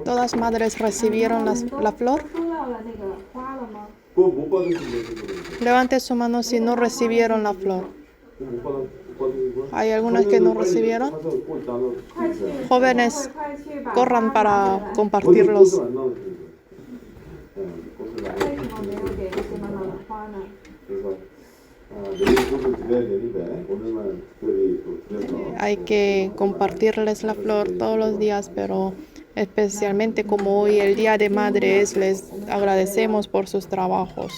Todas madres recibieron la flor. Levante su mano si no recibieron la flor. Hay algunas que no recibieron. Jóvenes, corran para compartirlos. Hay que compartirles la flor todos los días, pero especialmente como hoy el Día de Madres, les agradecemos por sus trabajos.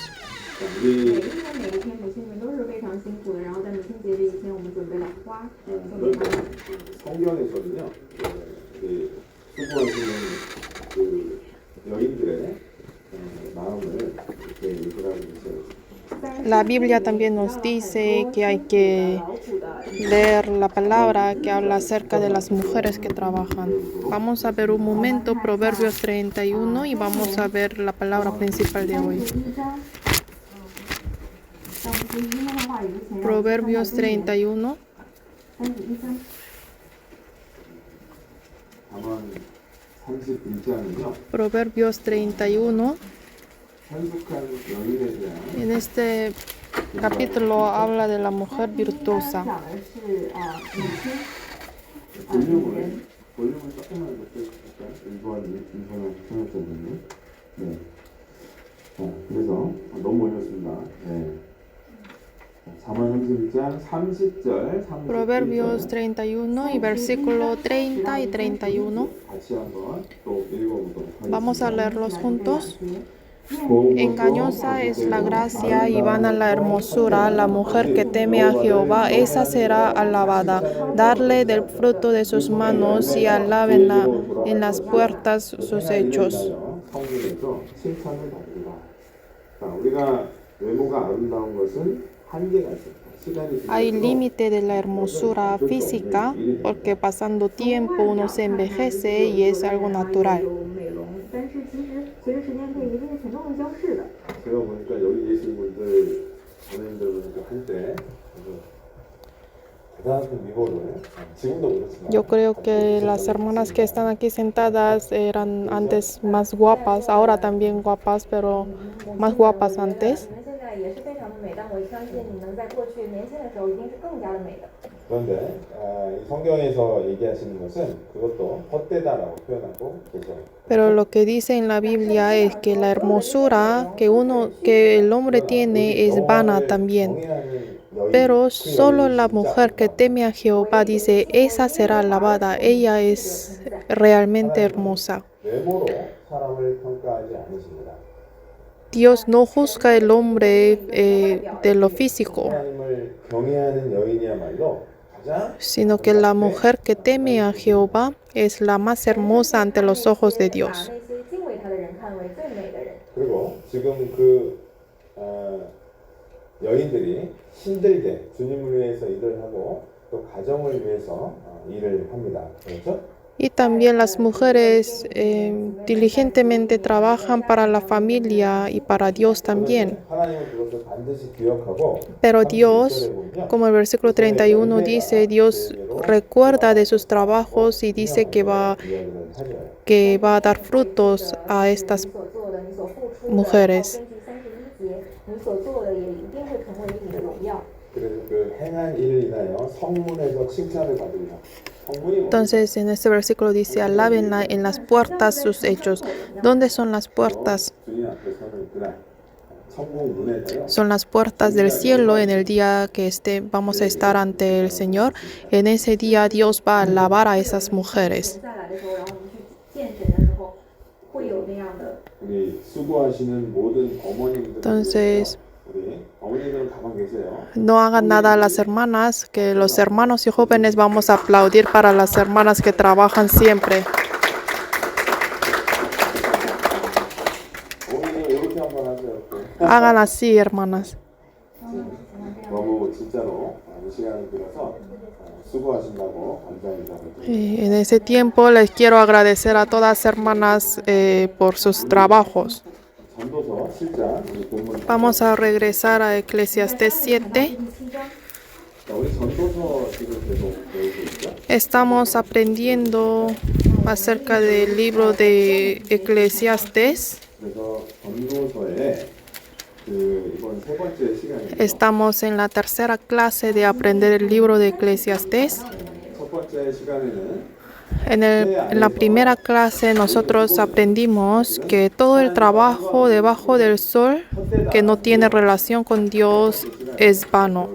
La Biblia también nos dice que hay que leer la palabra que habla acerca de las mujeres que trabajan. Vamos a ver un momento Proverbios 31 y vamos a ver la palabra principal de hoy. Proverbios 31. Proverbios 31. En este capítulo habla de la mujer virtuosa. Proverbios 31 y versículo 30 y 31. Vamos a leerlos juntos. Engañosa es la gracia y vana la hermosura. La mujer que teme a Jehová, esa será alabada. Darle del fruto de sus manos y alábenla en las puertas sus hechos. Hay límite de la hermosura física porque pasando tiempo uno se envejece y es algo natural. Yo creo que las hermanas que están aquí sentadas eran antes más guapas, ahora también guapas, pero más guapas antes. Pero lo que dice en la Biblia es que la hermosura que el hombre tiene es vana también. Pero solo la mujer que teme a Jehová dice, esa será alabada, ella es realmente hermosa. Dios no juzga al hombre de lo físico, sino que la mujer que teme a Jehová es la más hermosa ante los ojos de Dios. Y también las mujeres diligentemente trabajan para la familia y para Dios también. Pero Dios, como el versículo 31 dice, Dios recuerda de sus trabajos y dice que va a dar frutos a estas mujeres. Entonces en este versículo dice, alábenla en las puertas sus hechos. ¿Dónde son las puertas? Son las puertas del cielo en el día que vamos a estar ante el Señor. En ese día Dios va a alabar a esas mujeres. Entonces, no hagan nada a las hermanas, que los hermanos y jóvenes vamos a aplaudir para las hermanas que trabajan siempre. Hagan así, hermanas. En ese tiempo les quiero agradecer a todas las hermanas por sus trabajos. Vamos a regresar a Eclesiastés 7. Estamos aprendiendo acerca del libro de Eclesiastés. 그래서 전도서에 이번 세 번째 시간이에요. Estamos en la tercera clase de aprender el libro de Eclesiastés. 첫 번째 시간에는 En la primera clase nosotros aprendimos que todo el trabajo debajo del sol que no tiene relación con Dios es vano.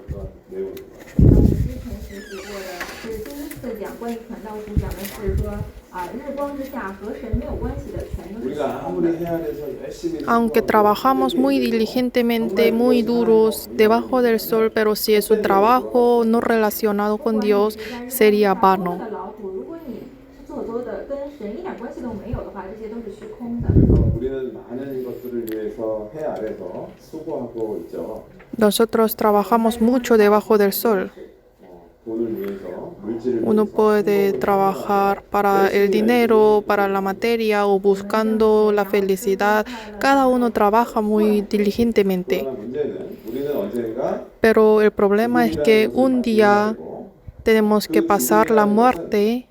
Aunque trabajamos muy diligentemente, muy duros debajo del sol, pero si es un trabajo no relacionado con Dios, sería vano. Nosotros trabajamos mucho debajo del sol. Uno puede trabajar para el dinero, para la materia o buscando la felicidad. Cada uno trabaja muy diligentemente. Pero el problema es que un día tenemos que pasar la muerte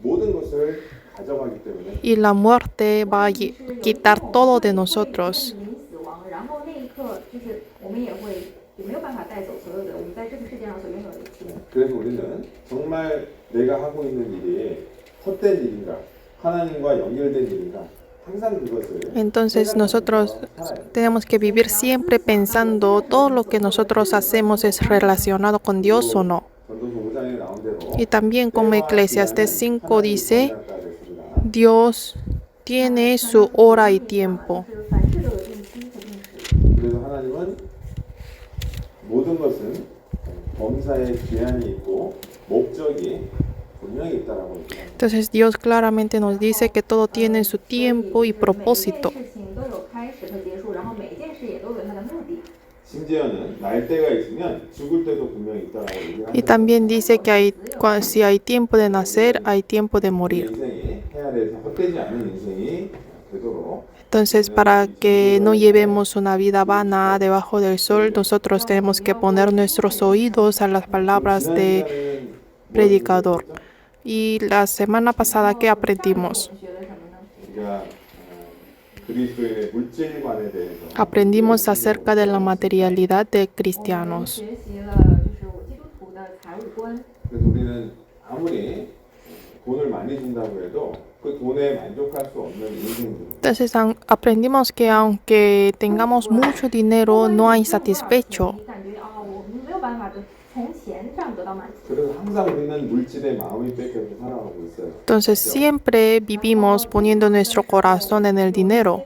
y la muerte va a quitar todo de nosotros. 그래서 우리는 정말 내가 하고 있는 일이 헛된 일인가, 하나님과 연결된 일인가, 항상 그것을. Entonces nosotros tenemos que vivir siempre pensando todo lo que nosotros hacemos es relacionado con Dios o no. Y también como Eclesiastés 5 dice, Dios tiene su hora y tiempo. 그래서 하나님은 모든 것은 범사에 기한이 있고 목적이 분명히 있다라고 얘기합니다. Entonces Dios claramente nos dice que todo tiene su tiempo y propósito. 심지어는 날 때가 있으면 죽을 때도 분명히 있다라고 얘기합니다. Y también dice que si hay tiempo de nacer, hay tiempo de morir. 인생이 해아래에서 헛되지 않는 인생이 되도록. Entonces, para que no llevemos una vida vana debajo del sol, nosotros tenemos que poner nuestros oídos a las palabras de predicador. Y la semana pasada, ¿qué aprendimos? Aprendimos acerca de la materialidad de cristianos. Entonces aprendimos que aunque tengamos mucho dinero, no hay satisfecho. Entonces siempre vivimos poniendo nuestro corazón en el dinero.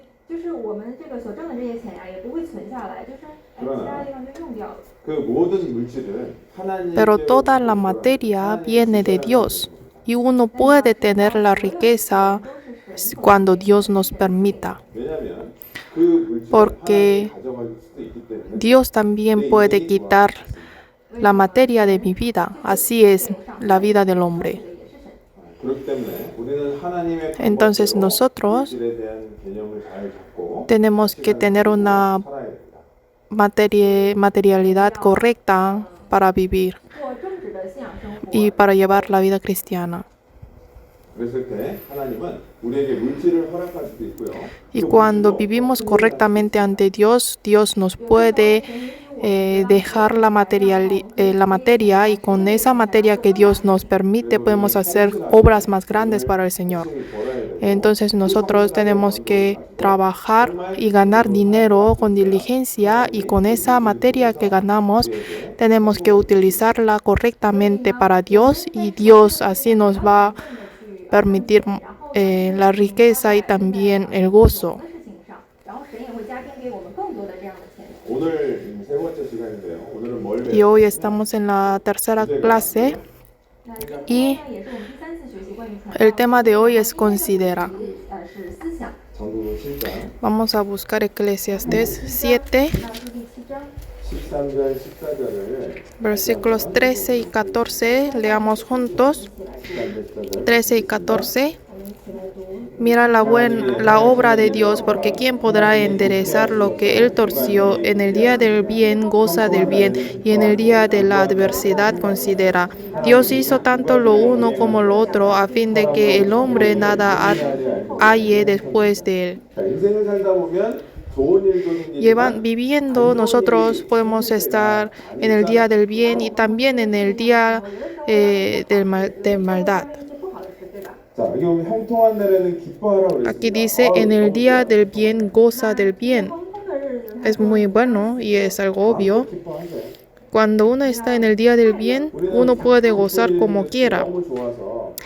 Pero toda la materia viene de Dios. Y uno puede tener la riqueza cuando Dios nos permita. Porque Dios también puede quitar la materia de mi vida. Así es la vida del hombre. Entonces nosotros tenemos que tener una materialidad correcta para vivir y para llevar la vida cristiana. Y cuando vivimos correctamente ante Dios, Dios nos puede dejar la materia y con esa materia que Dios nos permite podemos hacer obras más grandes para el Señor. Entonces nosotros tenemos que trabajar y ganar dinero con diligencia y con esa materia que ganamos tenemos que utilizarla correctamente para Dios y Dios así nos va a permitir la riqueza y también el gozo. Y hoy estamos en la tercera clase y el tema de hoy es considera. Vamos a buscar Eclesiastés 7, versículos 13 y 14. Leamos juntos 13 y 14. Mira la obra de Dios, porque ¿quién podrá enderezar lo que Él torció? En el día del bien goza del bien, y en el día de la adversidad considera. Dios hizo tanto lo uno como lo otro, a fin de que el hombre nada halle después de él. 자, 인생을 살다 보면 좋은 일도 생기지만 Viviendo, 안 좋은 nosotros 일이 podemos 생길 estar 때가 en el día 많이 del bien y también en el día de maldad. 자, 여기 보면 형통한 날에는 기뻐하라고 Aquí 그랬습니다. dice, en el día del bien goza del bien. Es muy bueno y es algo obvio. 기뻐하세요. Cuando uno está en el día del bien, uno puede gozar como quiera. 너무 좋아서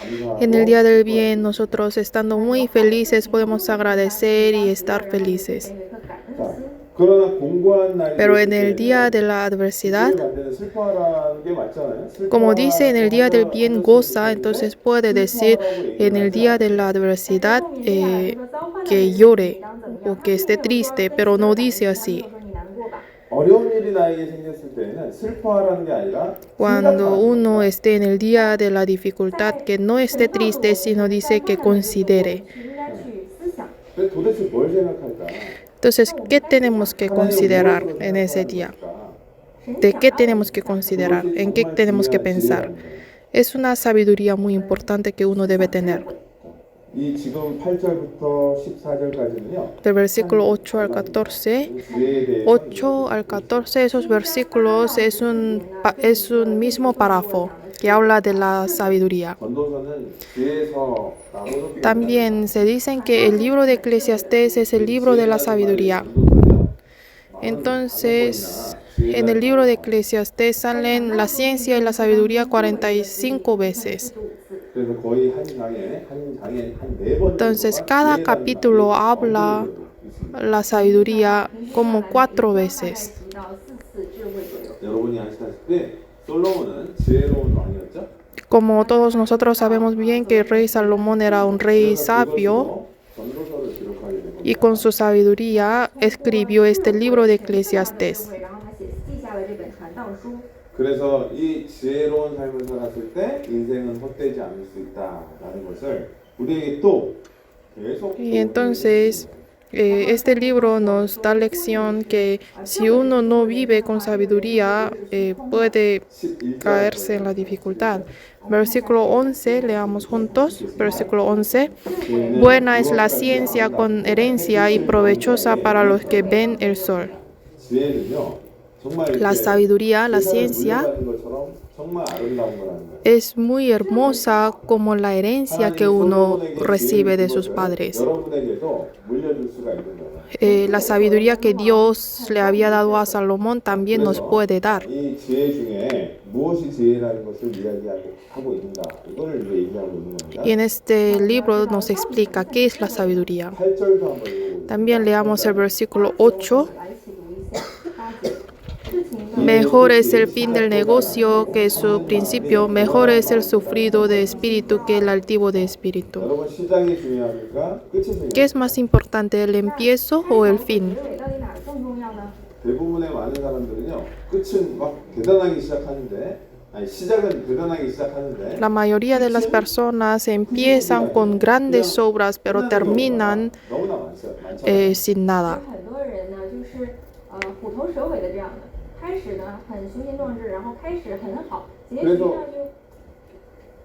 En el 감사하고 día del bien, nosotros estando muy felices podemos agradecer y estar felices. 자, 그러나 공고한 날이 Pero 있을 en el día 때에는 de la adversidad, 반대는 슬퍼하라는 게 맞잖아요. como dice en el día del bien goza, entonces puede decir en el día de la adversidad que llore o que esté triste, pero no dice así. 어려운 일이 나에게 생겼을 때에는 슬퍼하라는 게 아니라 Cuando uno esté en el día de la dificultad, que no esté triste, sino dice que considere. 근데 도대체 뭘 생각할까? Entonces, ¿qué tenemos que considerar en ese día? ¿De qué tenemos que considerar? ¿En qué tenemos que pensar? Es una sabiduría muy importante que uno debe tener. 이 지금 8절부터 14절까지는요. Del versículo 8 al 14, 8 al 14, esos versículos es un mismo párrafo que habla de la sabiduría. 전도서는 지혜서 También se dicen que el libro de Eclesiastés es el libro de la sabiduría. Entonces, en el libro de Eclesiastés salen la ciencia y la sabiduría 45 veces. 그래서 거의 한 장에 한 4번. Entonces, cada capítulo habla la sabiduría como 4 veces. 여러분이 아시다시피 솔로몬은 지혜로운 왕이었죠. Como todos nosotros sabemos bien que el rey Salomón era un rey sabio 전도서를 기록하게 되고 y con su sabiduría escribió este libro de Eclesiastés. 그래서 이 지혜로운 삶을 살았을 때 인생은 헛되지 않을 수 있다라는 것을 우리에게 또 계속 Y entonces, este libro nos da lección que si uno no vive con sabiduría, puede caerse en la dificultad. Versículo 11, leamos juntos. Versículo 11. Buena es la ciencia con herencia y provechosa para los que ven el sol. 지혜는요 정말 La sabiduría, la ciencia, 물려받은 것처럼 정말 아름다운 거라는 거예요. es muy hermosa como la herencia que uno recibe de sus padres. 여러분에게도 물려줄 수가 있는 거예요. La sabiduría que Dios le había dado a Salomón también nos puede dar. 이 지혜 중에 무엇이 지혜라는 것을 이야기하고 있는가 이거를 이제 얘기하고 있는 겁니다. Y en este libro nos explica qué es la sabiduría. 8절도 한번 읽어보겠습니다. También leamos el versículo 8. Mejor es el fin del negocio que su principio, mejor es el sufrido de espíritu que el altivo de espíritu. 여러분 시작이 중요합니까? 끝이 중요합니까? ¿Qué es más importante, el empiezo o el fin? 대부분의 많은 사람들은요 끝은 막 대단하게 시작하는데 시작은 대단하게 시작하는데 La mayoría de las personas empiezan con grandes obras, pero terminan 너무나 많죠. sin nada. 很多人呢，就是虎头蛇尾的这样的，开始呢很雄心壮志，然后开始很好，结局呢就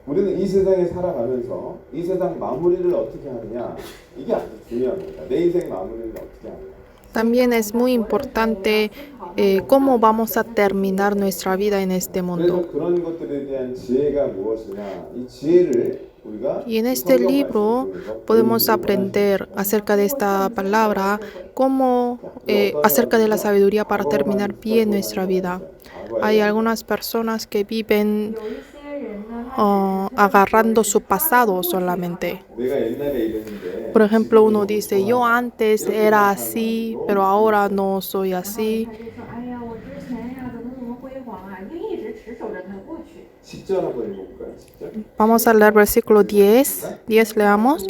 우리는 이 세상에 살아가면서 이 세상 마무리를 어떻게 하느냐 이게 아주 중요합니다. 내 인생 마무리를 어떻게 하느냐. También es muy importante cómo vamos a terminar nuestra vida en este mundo. 그래서 그런 것들에 대한 지혜가 무엇이냐 이 지혜를 우리가 Y en este libro podemos aprender acerca de esta palabra, acerca de la sabiduría para terminar bien nuestra vida. Hay algunas personas que viven agarrando su pasado solamente. 내가 옛날에 이랬는데 Por ejemplo, uno dice, yo antes era así, pero ahora no soy así. 他就说，哎呀，我之前呀怎么辉煌啊，就一直持守着它过去。 10절 한번 읽어볼까요? 10절? Vamos a leer versículo 10. 10 leamos.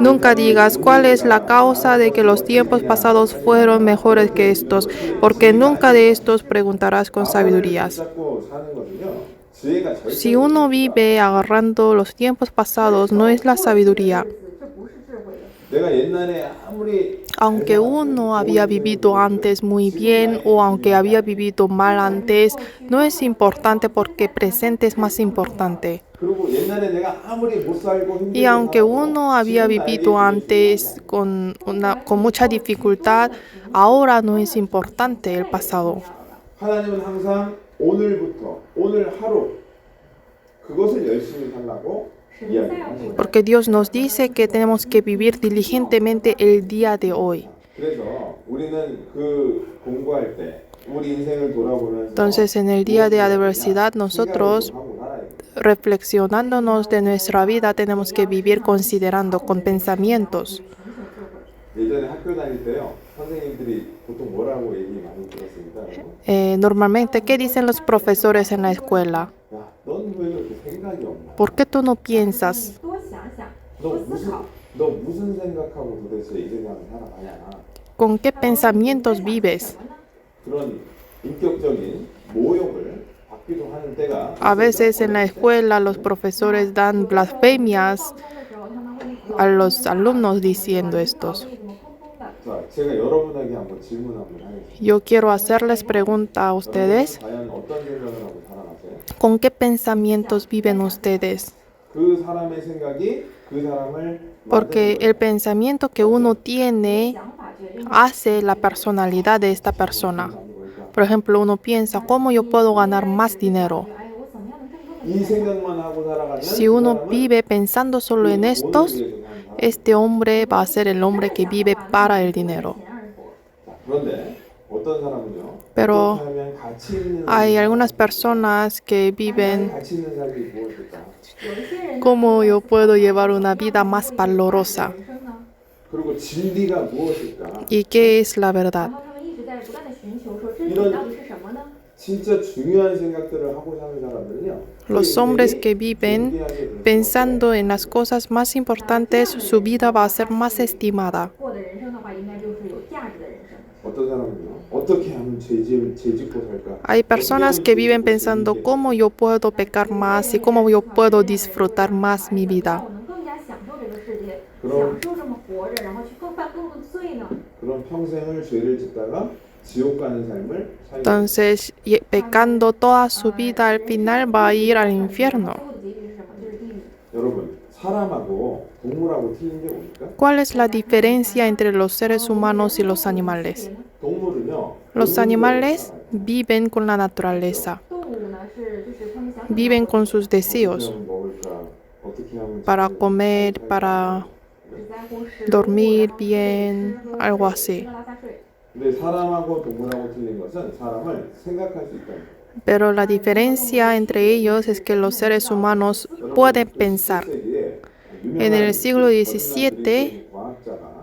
Nunca digas cuál es la causa de que los tiempos pasados fueron mejores que estos, porque nunca de estos preguntarás con sabidurías. 붙잡고 사는 것은요 지혜가 Si uno vive agarrando los tiempos pasados, no es la sabiduría. 这不是智慧， 내가 옛날에 아무리 Aunque uno había vivido antes muy bien o aunque había vivido mal antes, no es importante porque presente es más importante. 그리고 옛날에 내가 아무리 못 살고 Y 힘들게 aunque 살아도 uno había 지금 나에게 vivido 그게 antes con mucha dificultad, ahora no es importante el pasado. 하나님은 항상 오늘부터 오늘 하루 그것을 열심히 살라고 이야기합니다. Porque Dios nos dice que tenemos que vivir diligentemente el día de hoy. 그래서 우리는 그 공부할 때 우리 인생을 돌아보면서 Entonces, en el día de adversidad, nosotros, reflexionándonos de nuestra vida, tenemos que vivir considerando con pensamientos. 예전에 학교 다닐 때요 선생님들이 보통 뭐라고 얘기 많이 들었습니다. Normalmente, ¿qué dicen los profesores en la escuela? 야, 넌 왜 그렇게 생각이 없나? ¿Por qué tú no piensas? 多想想， 너 多思考。 무슨 생각하고 도대체 이 세상을 살아가냐? ¿Con qué pensamientos vives? 그런 인격적인 모욕을 받기도 하는 때가 A veces en la escuela los profesores dan blasfemias a los alumnos diciendo estos. 자, 제가 여러분에게 한번 질문 한번 하겠습니다. Yo quiero hacerles pregunta a ustedes. 과연 어떤 생각을 하고 살아가세요? ¿Con qué pensamientos viven ustedes? 그 사람의 생각이 그 사람을 Porque el pensamiento que uno tiene hace la personalidad de esta persona. Por ejemplo, uno piensa, ¿cómo yo puedo ganar más dinero? 이 생각만 하고 살아가면 Si uno vive pensando solo en estos, este hombre va a ser el hombre que vive para el dinero. 그런데 어떤 사람은요? Pero 어떻게 하면 가치 있는 hay algunas personas que viven, 가치 있는 삶이 무엇일까? ¿cómo yo puedo llevar una vida más valorosa? 그리고 진리가 무엇일까? ¿Y qué es la verdad? 然后他们一直在不断的寻求说真理到底是什么呢？ 진짜 중요한 생각들을 하고 사는 사람들은요. Los hombres que viven pensando en las cosas más importantes, su vida va a ser más estimada. 过的人生的话，应该就是有价值的人生。 어떤 사람은요. 어떻게 하면 죄짓고 살까? Hay personas que viven pensando cómo yo puedo pecar más y cómo yo puedo disfrutar más mi 让 vida. 我能更加享受这个世界，享受这么活着，然后去犯更多的罪呢？ 그런 평생을 죄를 짓다가 지옥 가는 삶을 살게. Entonces, pecando toda su vida, al final va a ir al infierno. 最后的结局是什么？就是地狱。 여러분, 사람하고 동물하고 틀린 게 뭡니까? ¿Cuál es la diferencia entre los seres humanos y los animales? 동물은요. Los animales viven con la naturaleza, 动物呢是就是他们想 viven con sus deseos 어떻게 하면 먹을까? 어떻게 하면 para comer, para 只在乎食物 dormir 然后 bien, 吃喝 algo 拉 así. 撒睡。 근데 사람하고 동물하고 틀린 것은 사람을 생각할 수 있다는 거예요. Pero la diferencia entre ellos es que los seres humanos pueden pensar. En el siglo XVII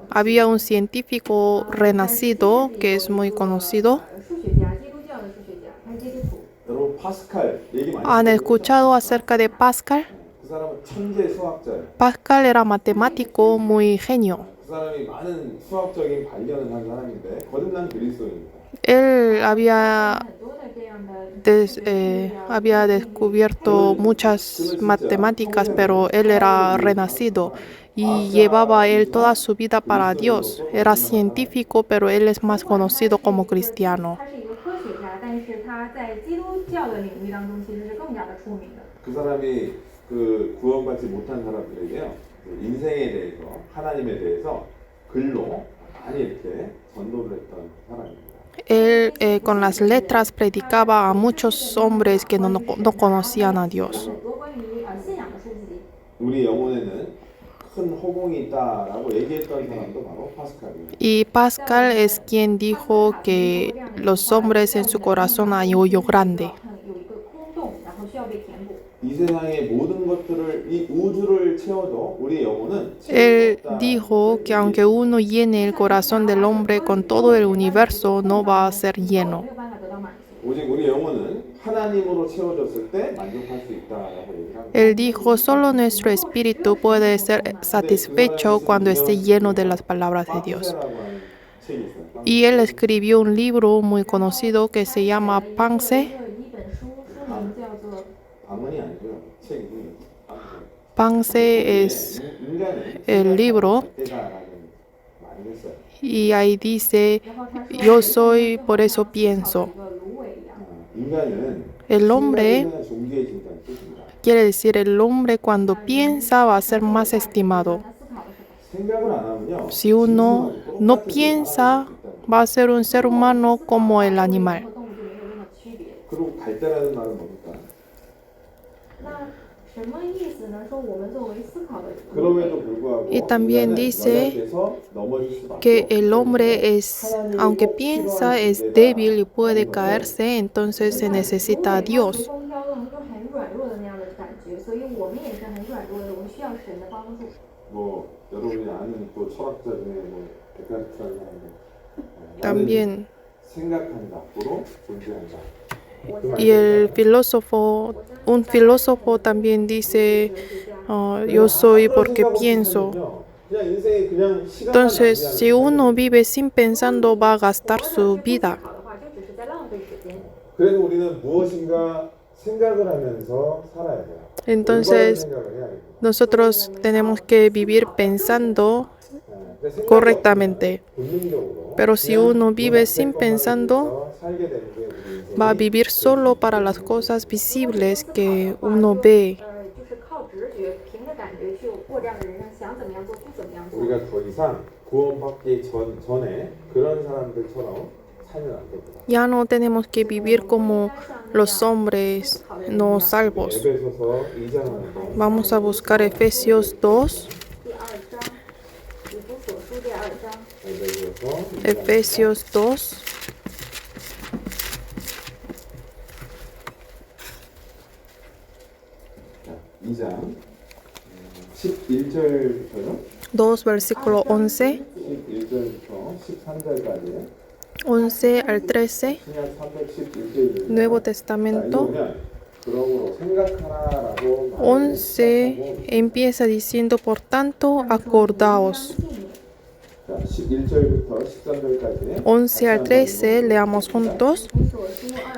había un científico renacido que es muy conocido. 数学家，基督教的数学家，他是基督徒。 여러분 파스칼 얘기 많이 ¿Han 들어보셨죠? escuchado acerca de Pascal? 그 사람은 천재 수학자예요. Pascal era matemático muy genio. 그 사람이 많은 수학적인 발견을 한 사람인데 거듭난 그리스도인입니다. Él había 很多的这样的 había descubierto muchas matemáticas, pero él era renacido y llevaba él toda su vida para Dios. Era científico, pero él es más conocido como cristiano. 他是一个科学家，但是他在基督教的领域当中其实是更加的出名的。 그 사람이 그 구원받지 못한 사람들에게요 그 인생에 대해서 하나님에 대해서 글로 많이 이렇게 전도를 했던 사람입니다. Él con las letras predicaba a muchos hombres que no conocían a Dios. 很多关于信仰的书籍。 우리 영혼에는 큰 허공이 있다라고 얘기했던 사람도 바로 파스칼이에요. Y Pascal es quien dijo que los hombres en su corazón hay hoyo grande. 有一个空洞，然后需要被填补。 이 세상의 모든 것들을 이 우주를 채워도 우리 영혼은 Él dijo que aunque uno llene el corazón del hombre con todo el universo, no va a ser lleno. 没有办法得到满足。 오직 우리 영혼은 하나님으로 채워졌을 때 만족할 수 있다라고 얘기를 합니다. Él dijo, solo nuestro espíritu puede ser satisfecho cuando esté lleno de las palabras de Dios. 팡세라고 하는 책이 있어요. Y él escribió un libro muy conocido que se llama Pangse. 一本书，书名叫做 방언이 아니고요. 책이 Pangse es el libro 알겠어요. y ahí dice, yo soy, por eso pienso. 一个芦苇一样。 인간은 El hombre 생각이 그냥 존귀해진다는 뜻입니다. quiere decir el hombre cuando piensa va a ser más estimado. 他思考的时候， 생각을 안 하면요. Si uno no piensa, va a ser un ser humano como el animal. 和动物就没有任何区别。 그리고 갈대라는 말은 뭡니까? 那什么意思呢？说我们作为思考的人， 그럼에도 불구하고 Y también 인간은 dice 연약해서 넘어질 수밖에 que 없고 el hombre es, aunque piensa, es débil y puede caerse, entonces se necesita a 随 Dios. 风飘动，就很软弱的那样的感觉，所以我们也是很软弱的，我们需要神的帮助。 뭐 여러분이 아는 또 철학자 중에 뭐 데카르트라는 사람도 나는 También. 생각한다, 고로 존재한다. Y el filósofo, un filósofo también dice, yo soy porque pienso. 그냥 인생이 그냥 시간만 Entonces, 낭비하는 si uno vive sin pensando, va a gastar su vida. 好的话，就只是在浪费时间。 그래서 우리는 무엇인가 생각을 하면서 살아야 돼요. Entonces, 생각을 해야 돼요. nosotros tenemos que vivir pensando correctamente. Pero si uno vive sin pensando, va a vivir solo para las cosas visibles que uno ve. 就是靠直觉，凭着感觉去过这样的人生，想怎么样做就怎么样做。 우리가 더 이상 구원받기 전에 그런 사람들처럼 살면 안 됩니다. Ya no tenemos que vivir como los hombres no salvos. 에베소서 2장을 Vamos a buscar Efesios 2. 第二章，以弗所书第二章， 에베소서 Efesios 2. 자, 2장 11절부터요. 2, versículo 11. 11절부터 13절까지 11 al 13. 신약 311페이지 Nuevo Testamento. 그러므로 생각하라라고 11 empieza diciendo, por tanto, acordaos. 자, 11절부터 13절까지 11 al 13, leamos juntos.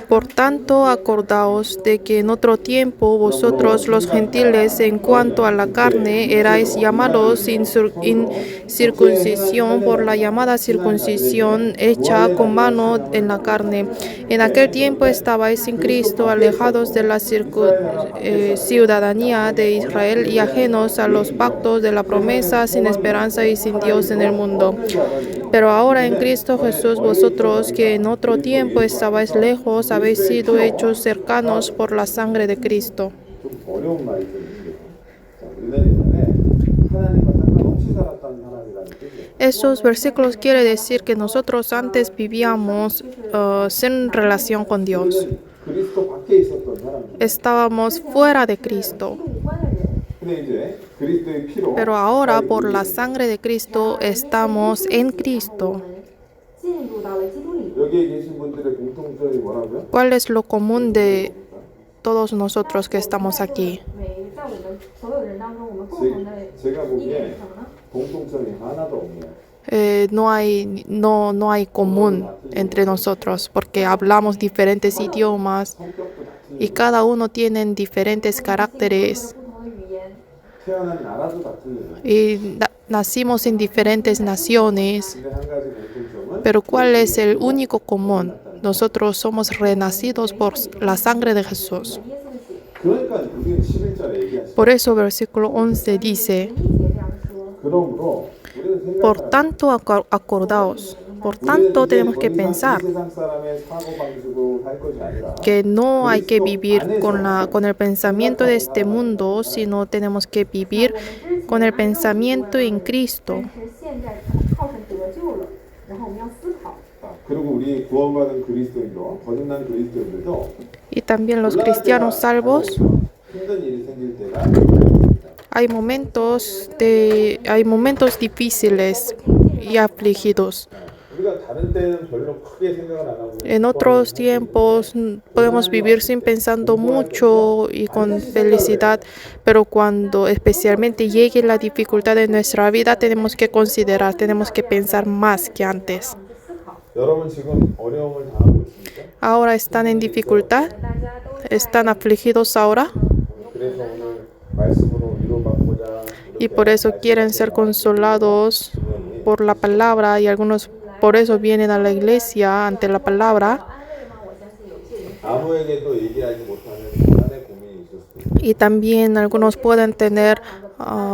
Por tanto, acordaos de que en otro tiempo vosotros los gentiles en cuanto a la carne erais llamados sin circuncisión por la llamada circuncisión hecha con mano en la carne. En aquel tiempo estabais sin Cristo, alejados de la ciudadanía de Israel y ajenos a los pactos de la promesa, sin esperanza y sin Dios en el mundo. Pero ahora en Cristo Jesús vosotros que en otro tiempo estabais lejos, habéis sido hechos cercanos por la sangre de Cristo. 좀 어려운 말이 좀 있는데요. 자, 우리는 옛날에 하나님과 상관없이 살았다는 사람이라는 뜻이에요. Esos versículos quiere decir que nosotros antes vivíamos sin relación con Dios. 그리스도 밖에 있었던 사람들. Estábamos fuera de Cristo. 无关的人， 근데 이제 그리스도의 피로 Pero ahora por la sangre de Cristo estamos en Cristo. 进入到了基督里。 여기에 계신 분들의 공통점이 뭐라고요? ¿Cuál es lo común de todos nosotros que estamos aquí? 在我们所有人当中，我们共同的 제가 一点 보기에 是什么呢？ 공통점이 하나도 없네요. No hay común entre nosotros porque hablamos diferentes idiomas 성격도 같은 y cada uno tiene diferentes caracteres 不同的语言， 태어난 나라도 같은 y nacimos en diferentes naciones. 근데 한 가지 공통점은 Pero ¿cuál es el único común? Nosotros somos renacidos por la sangre de Jesús. 耶稣的血。 그러니까 우리는 11절에 얘기하시죠. Por eso versículo 11 dice, 第一节这样说。 그러므로 우리는 por 생각하라. tanto acordaos, por tanto tenemos que pensar 세상 사람의 사고 방식으로 살 것이 아니라 que no hay que vivir con el pensamiento de este mundo, sino tenemos que vivir con el pensamiento en Cristo. 是现在靠神得救了，然后我们要思考。 그리고 우리 구원받은 그리스도인도 거듭난 그리스도인들도 Y también los cristianos salvos, 힘든 일이 생길 때가 있습니다. hay momentos difíciles y afligidos. 우리가 다른 때는 별로 크게 생각을 안 하고 En otros tiempos podemos vivir sin pensando mucho y con felicidad, pero cuando especialmente llegue la dificultad en nuestra vida tenemos que considerar, tenemos que pensar más que antes. 여러분 지금 어려움을 당하고 있습니까? Ahora están en dificultad, 大家都 están afligidos ahora 그래서 오늘 말씀으로 위로받고자 y por eso quieren ser consolados. por la palabra y algunos por eso vienen a la iglesia ante la palabra. 安慰吗？我相信有些人 아무에게도 얘기하지 못하는 고난의 고민이 있을 수도 있고 Y también algunos pueden tener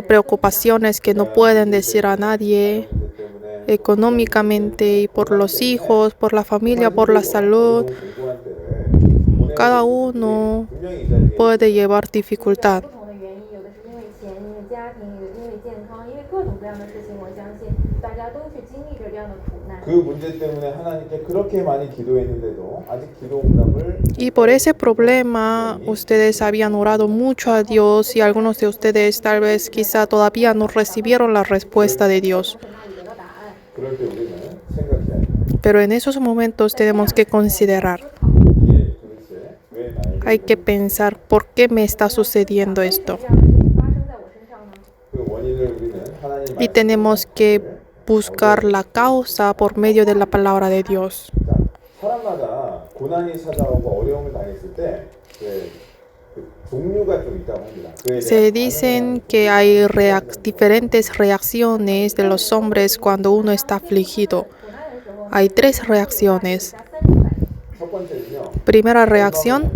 preocupaciones que no pueden decir a nadie 문제 때문에 económicamente y por los hijos, por la familia, por la salud. 공부한 때를 Cada uno 분명히 이 자리에 puede llevar dificultad. 不同的原因，有的是因为钱，因为家庭，有的因为健康，因为各种各样的事情。我相信大家都是经历着这样的苦难。 그 문제 때문에 하나님께 그렇게 많이 기도했는데도 아직 기도 응답을 Y por ese problema ustedes habían orado mucho a Dios y algunos de ustedes tal vez quizá todavía no recibieron la respuesta de Dios. 从那里得到答案。 그럴 때 우리는 생각해야 돼요. Pero en esos momentos tenemos que considerar, 이게 도대체 왜 나에게 hay que pensar por qué me está sucediendo 为什么 esto. 这样的事情发生在我身上呢？ 그 원인을 우리는 하나님 Y tenemos que buscar la causa por medio de la palabra de Dios. 자, 사람마다 고난이 찾아오고 어려움을 당했을 때 그 종류가 좀 있다고 합니다. 그에 Se 대한 dicen que hay diferentes reacciones de los hombres cuando uno está afligido. 苦难的时候呢， Hay 3 reacciones. 下3种反应。 첫 번째는요. Primera reacción,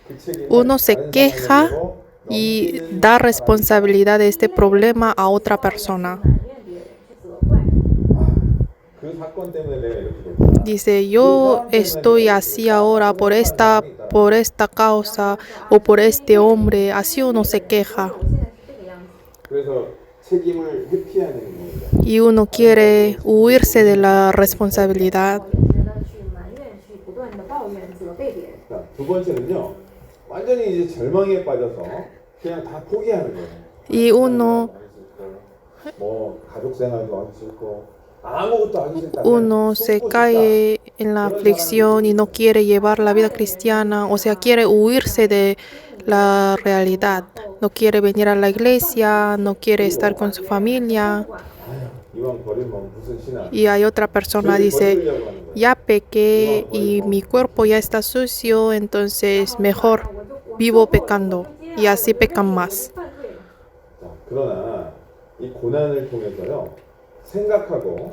그 책임을 uno se 다른 queja 사람에게로 y 넘기는 da responsabilidad de este problema a otra persona. 埋怨别人，去责怪。 그 사건 때문에 내가 이렇게 됐구나. Dice, yo estoy así ahora por esta causa o por este hombre. Así uno se queja 我现在是这个样子。 그래서 책임을 회피하는 겁니다. y uno quiere huirse de la responsabilidad. 一直呢去埋怨，去不断的抱怨、责备别人。 자, 두 번째는요. 완전히 이제 절망에 빠져서 그냥 다 포기하는 거예요. Y uno 뭐 가족 생활도 하기 싫고 아무것도 하기 싫다. Uno se cae en la aflicción y no quiere llevar la vida cristiana, o sea, quiere huirse de la realidad. No quiere venir a la iglesia, no quiere estar con su familia. 이왕 버리면 무슨 신앙? Y hay otra persona dice, ya pequé y mi cuerpo ya está sucio, entonces mejor vivo pecando y así pecan más. 犯罪了。 자, 그러나 이 고난을 통해서요. 생각하고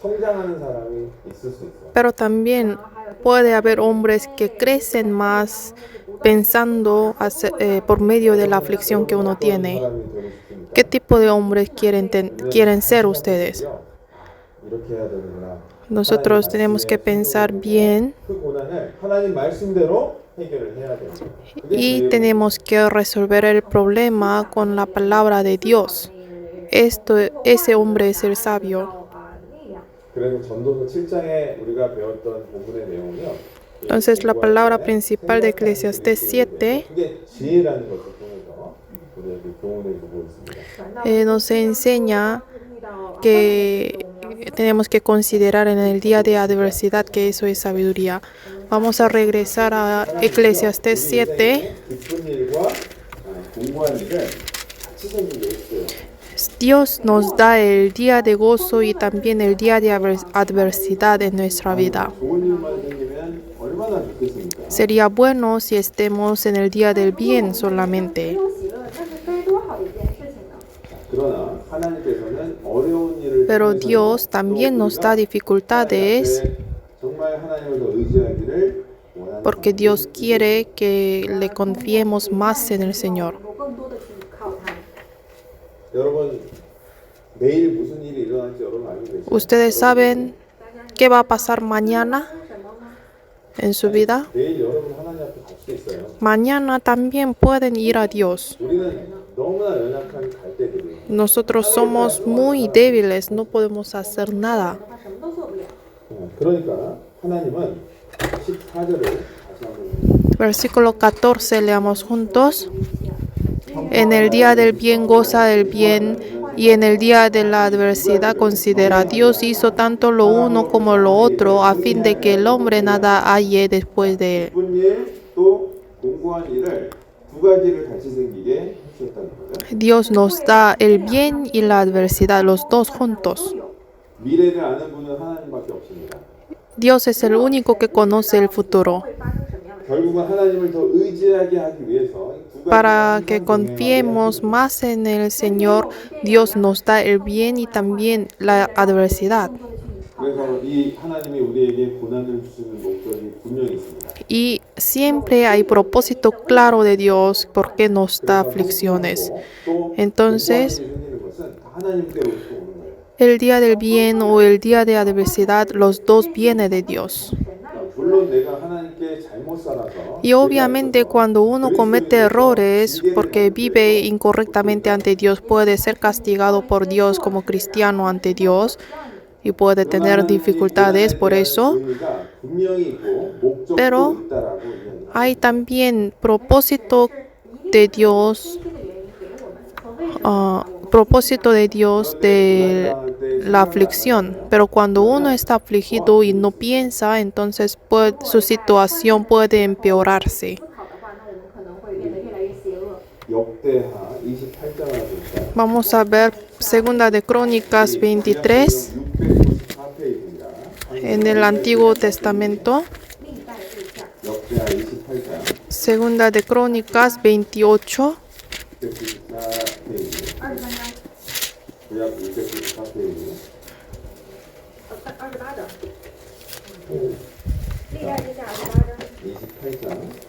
성장하는 사람이 있을 수 있어요. Pero también puede haber hombres que crecen más pensando por medio de la aflicción que uno tiene. 사람이 되고 싶으니까 ¿Qué tipo de hombres quieren ser ustedes? 이렇게 해야 되는구나. Nosotros tenemos que pensar bien 그 고난을 하나님 말씀대로 해결을 해야 돼요. y tenemos que resolver el problema con la palabra de Dios. Ese hombre es el sabio. 그래서 전도서 7장에 우리가 배웠던 본문의 내용은요. Entonces la palabra principal de Eclesiastés 7 그게 지혜라는 것을 통해서 우리에게 교훈을 주고 있습니다. nos enseña que tenemos que considerar en el día de adversidad que eso es sabiduría. Vamos a regresar a Eclesiastés 7. 기쁜 일과 공부한 일을 같이 생기게 했어요. Dios nos da el día de gozo y también el día de adversidad en nuestra vida. 좋은 일만 생기면 얼마나 좋겠습니까? Sería bueno si estemos en el día del bien solamente. 只有喜乐，那是该多好的一件事情呢？ 그러나 하나님께서는 어려운 일을 Pero 통해서 Dios también nos da dificultades 정말 하나님을 더 의지하기를 원하는 porque Dios quiere que le confiemos más en el Señor. 能够更多的去靠他。 여러분 내일 무슨 일이 일어날지 여러분 알고 계세요? ¿Ustedes saben qué va a pasar mañana 说什么吗？ en su vida? 내일 여러분 하나님 앞에 갈 수 있어요. Mañana también pueden ir a Dios. 우리는 너무나 연약한 갈대들이에요. Nosotros somos muy débiles, no podemos hacer nada. 他什么都做不了。 그러니까 하나님은 14절을 다시 한번 Versículo 14, leamos juntos. En el día del bien goza del bien y en el día de la adversidad considera. Dios hizo tanto lo uno como lo otro a fin de que el hombre nada halle después de él. 기쁜 일, 또 공고한 일을 두 가지를 같이 생기게 하셨다는 거죠. Dios nos da el bien y la adversidad, los dos juntos. 미래를 아는 분은 하나님밖에 없습니다. Dios es el único que conoce el futuro. 会发生什么样的事？ 결국은 하나님을 더 의지하게 하기 위해서 두 para que confiemos más en el Señor, Dios nos da el bien y también la adversidad. 그래서 이 하나님이 우리에게 고난을 주시는 목적이 분명히 있습니다. Y siempre hay propósito claro de Dios porque nos da aflicciones. Entonces, 생기는 것은 다 하나님 때로부터 오는 거예요. el día del bien o el día de adversidad, los dos vienen de Dios. 물론 내가 하나님께 잘못 살아서 Y obviamente cuando uno comete errores porque vive incorrectamente ante Dios, puede ser castigado por Dios como cristiano ante Dios y puede tener dificultades por eso. Pero hay también propósito de Dios de la aflicción, pero cuando uno está afligido y no piensa, entonces su situación puede empeorarse. Vamos a ver Segunda de Crónicas 23 en el Antiguo Testamento. Segunda de Crónicas 28.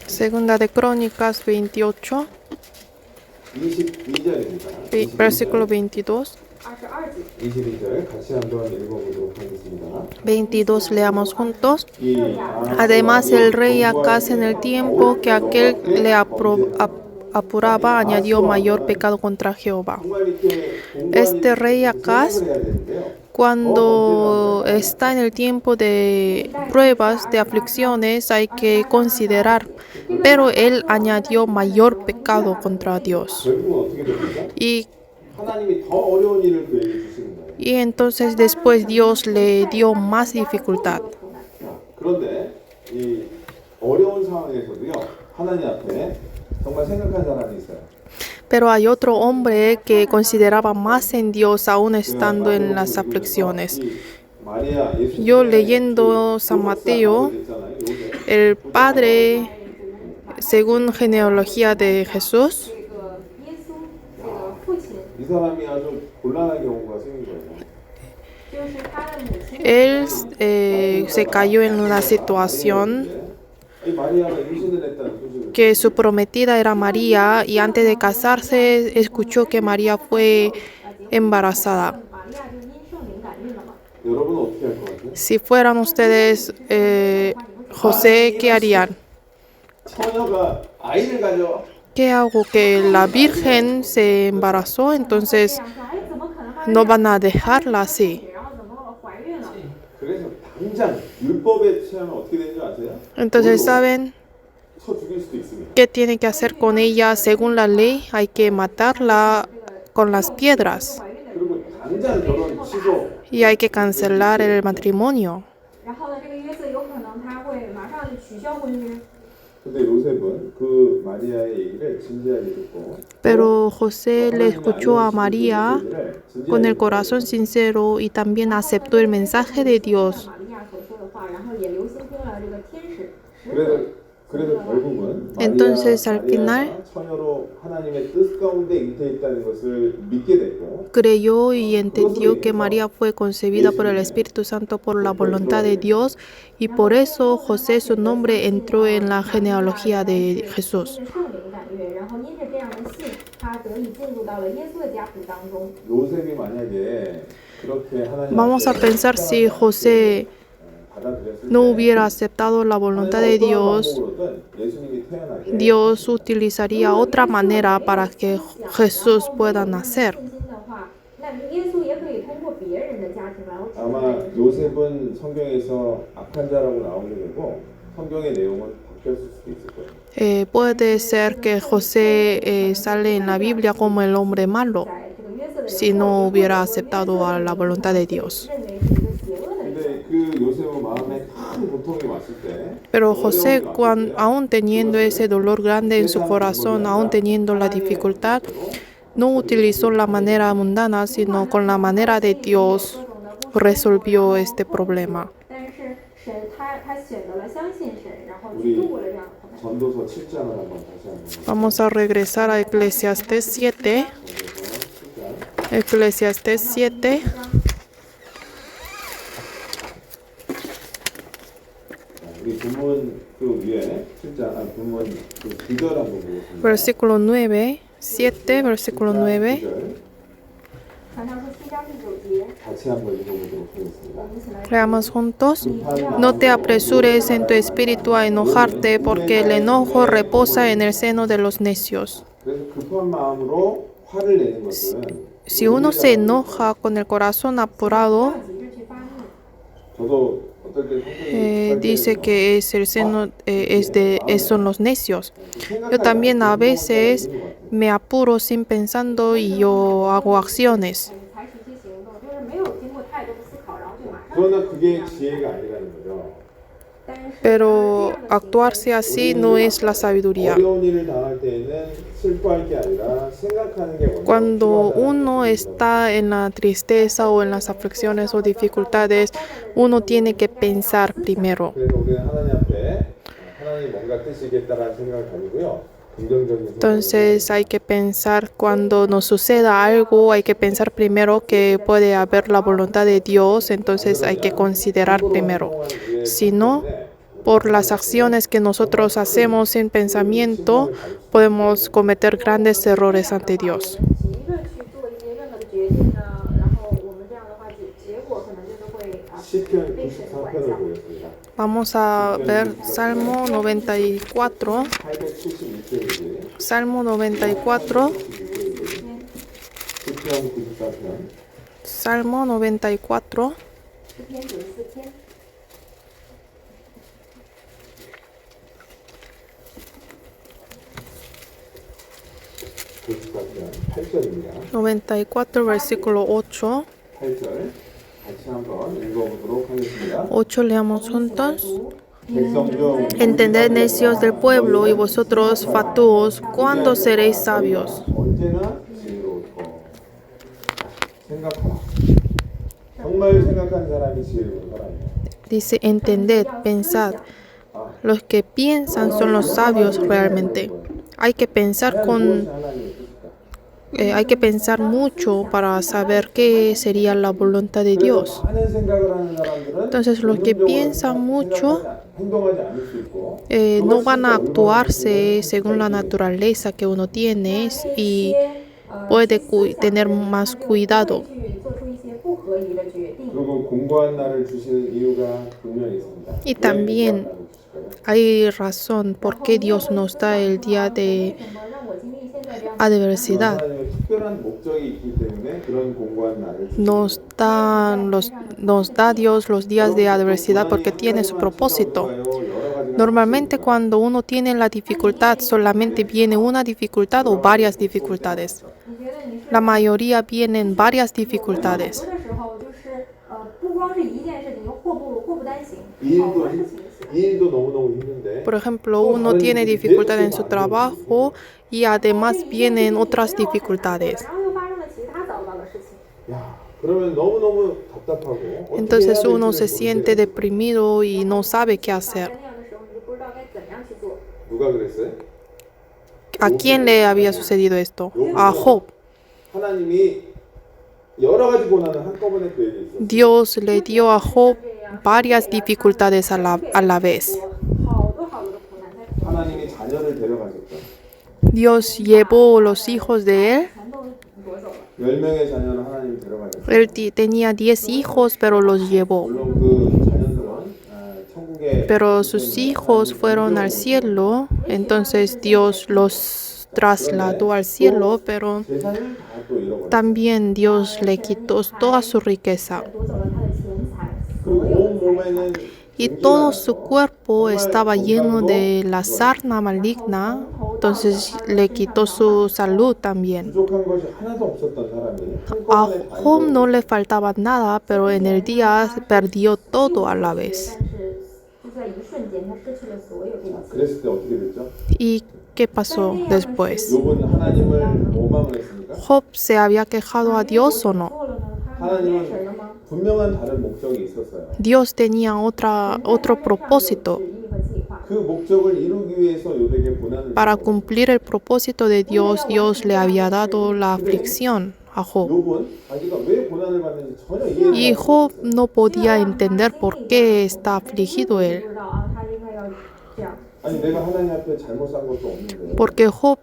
Segunda de Crónicas 28, versículo 22. 22 leamos juntos. Además, el rey Acaz, en el tiempo que aquel le apuraba, añadió mayor pecado contra Jehová. Este rey Acaz, cuando está en el tiempo de pruebas, de aflicciones, hay que considerar, pero él añadió mayor pecado contra Dios. Y entonces después Dios le dio más dificultad. Pero hay otro hombre que consideraba más en Dios aún estando en las aflicciones. Yo leyendo San Mateo, el padre, según genealogía de Jesús, él se cayó en una situación que su prometida era María y antes de casarse escuchó que María fue embarazada. Si fueran ustedes José, ¿qué harían? ¿Qué hago? Que la Virgen se embarazó, entonces no van a dejarla así. Entonces, ¿saben qué tiene que hacer con ella? Según la ley, hay que matarla con las piedras. Y hay que cancelar el matrimonio. Pero José le escuchó a María con el corazón sincero y también aceptó el mensaje de Dios. Entonces al final creyó y entendió que María fue concebida por el Espíritu Santo por la voluntad de Dios y por eso José, su nombre, entró en la genealogía de Jesús. Vamos a pensar si José no hubiera aceptado la voluntad de Dios, Dios utilizaría otra manera para que Jesús pueda nacer. Puede ser que José sale en la Biblia como el hombre malo si no hubiera aceptado a la voluntad de Dios. Pero José, aún teniendo ese dolor grande en su corazón, aún teniendo la dificultad, no utilizó la manera mundana, sino con la manera de Dios resolvió este problema. 전도서 7장을 한번 다시 한번 Vamos a regresar a Eclesiastés 7. Eclesiastés 7. 우리 본문 그 위에 7장 본문 그 9절 한번 보겠습니다. Versículo 9. 7, versículo 9. 9절 传道书7章第9节， 같이 한번 읽어보도록 하겠습니다. 我们一起来 Leamos juntos. No te apresures en tu espíritu a enojarte, porque el enojo reposa en el seno de los necios. 그래서 급한 마음으로 화를 내는 것은 Si uno se enoja con el corazón apurado, 急着去发怒。 저도 어떨 때 성경이 dice que es el seno, son los necios. Yo también a veces me apuro sin pensando y yo hago acciones. 采取一些行动，就是没有经过太多的思考，然后就马上。 그러나 그게 지혜가 아니라는 거죠. 但是 Pero actuarse así no es la sabiduría. 어려운 일을 당할 때에는 슬퍼할 게 아니라 생각하는 게 먼저 Cuando 필요하다는 uno 거죠. está en la tristeza o en las aflicciones o dificultades, uno tiene que pensar primero. 그래서 우리는 하나님 앞에 하나님 뭔가 뜻이 있겠다라는 생각을 가지고요. 긍정적인 Entonces hay que pensar cuando nos suceda algo, hay que pensar primero que puede haber la voluntad de Dios, entonces hay que considerar primero. Si no, por las acciones que nosotros hacemos en pensamiento, podemos cometer grandes errores ante Dios. 急着去做一些任何的决定呢，然后我们这样的话，结果可能就是会시편 被神管 94편을 教。 보겠습니다. Vamos a ver Salmo 94. 871페이지 Salmo 94. 시편 94편 Salmo 94. 诗篇94篇， 94편 8절입니다. 94, versículo 8. 8절 같이 한번 읽어보도록 하겠습니다. 8 leamos juntos. 백성 중 Entended, necios del pueblo, y vosotros fatuos, ¿cuándo seréis sabios? 언제나 지혜로울거 생각하라. 정말 생각한 사람이 지혜로운 사람이에요. Dice, entended, pensad. Los que piensan son los sabios realmente. Hay que pensar hay que pensar mucho para saber qué sería la voluntad de Dios. 많은 생각을 하는 사람들은 Entonces, los que piensan mucho 행동하지 않을 수 있고 no van a actuarse según la naturaleza que uno tiene y puede tener más cuidado. 去做出一些不合宜的决定。 그리고 공고한 날을 주시는 이유가 분명히 있습니다. Y también hay razón por qué Dios nos da el día de 为什么让我经历现在这样？ adversidad. 하나님의 특별한 목적이 있기 때문에 그런 공고한 날을 Nos da Dios los días de adversidad porque tiene su propósito. Normalmente cuando uno tiene la dificultad, solamente viene una dificultad o varias dificultades. 你觉得你是 La mayoría vienen varias dificultades. 的时候，就是不光是一件事情，祸不单行， 이 好多 일도 事情是。 이 일도 너무너무 힘든데 Por ejemplo, uno tiene dificultad en su trabajo y además vienen otras dificultades. 然后又发生了其他糟糕的事情。 야, 그러면 너무너무 답답하고 어떻게 Entonces 해야 uno 될지를 se siente 모르겠어요. deprimido y no sabe qué 在 hacer. 那样的时候，你就不知道该怎样去做。 누가 그랬어요? ¿A quién le había sucedido esto? A Job. 하나님이 여러 가지 고난을 한꺼번에 그에게 있었어요. Dios le dio a Job varias dificultades a la vez. 好多好多的苦难在头上， 하나님이 자녀를 데려가셨죠. Dios llevó los hijos de él. 全都夺走了。 10명의 자녀를 하나님이 데려가셨어요. Él tenía 10 hijos, pero los llevó. 물론 그 자녀들은 천국에 Pero sus hijos fueron al cielo, entonces Dios los trasladó al cielo, pero 재산을 다 또 잃어버렸어요. también Dios le quitó toda su riqueza. 夺走了他的钱财， 그리고 所有 온 的财 몸에는 Y todo su cuerpo estaba lleno de la sarna maligna, entonces le quitó su salud también. 부족한 것이 하나도 없었던 사람이 A 한꺼번에 다 Job no le faltaba nada, pero en el día perdió todo a la vez. 但是就在一瞬间，他失去了所有这一切。 그랬을 때 어떻게 됐죠? ¿Y qué pasó después? 욥은 하나님을 모방을 했습니까? ¿Job se había quejado a Dios o no? 做了呢？他埋怨神了吗？ 분명한 다른 목적이 있었어요. Dios tenía otro propósito. 旨意和计划。그 그 목적을 이루기 위해서 요백에 고난을 Para 줬고, cumplir el propósito de Dios, Dios le había dado la aflicción a Job. 욥은 자기가 왜 고난을 받는지 전혀 이해를 Y 하지 Job 못했어요. no podía entender por qué está afligido 不 él. 知道啊，他应该要这样。 아니 내가 하나님 앞에 잘못 산 것도 없는데 Porque Job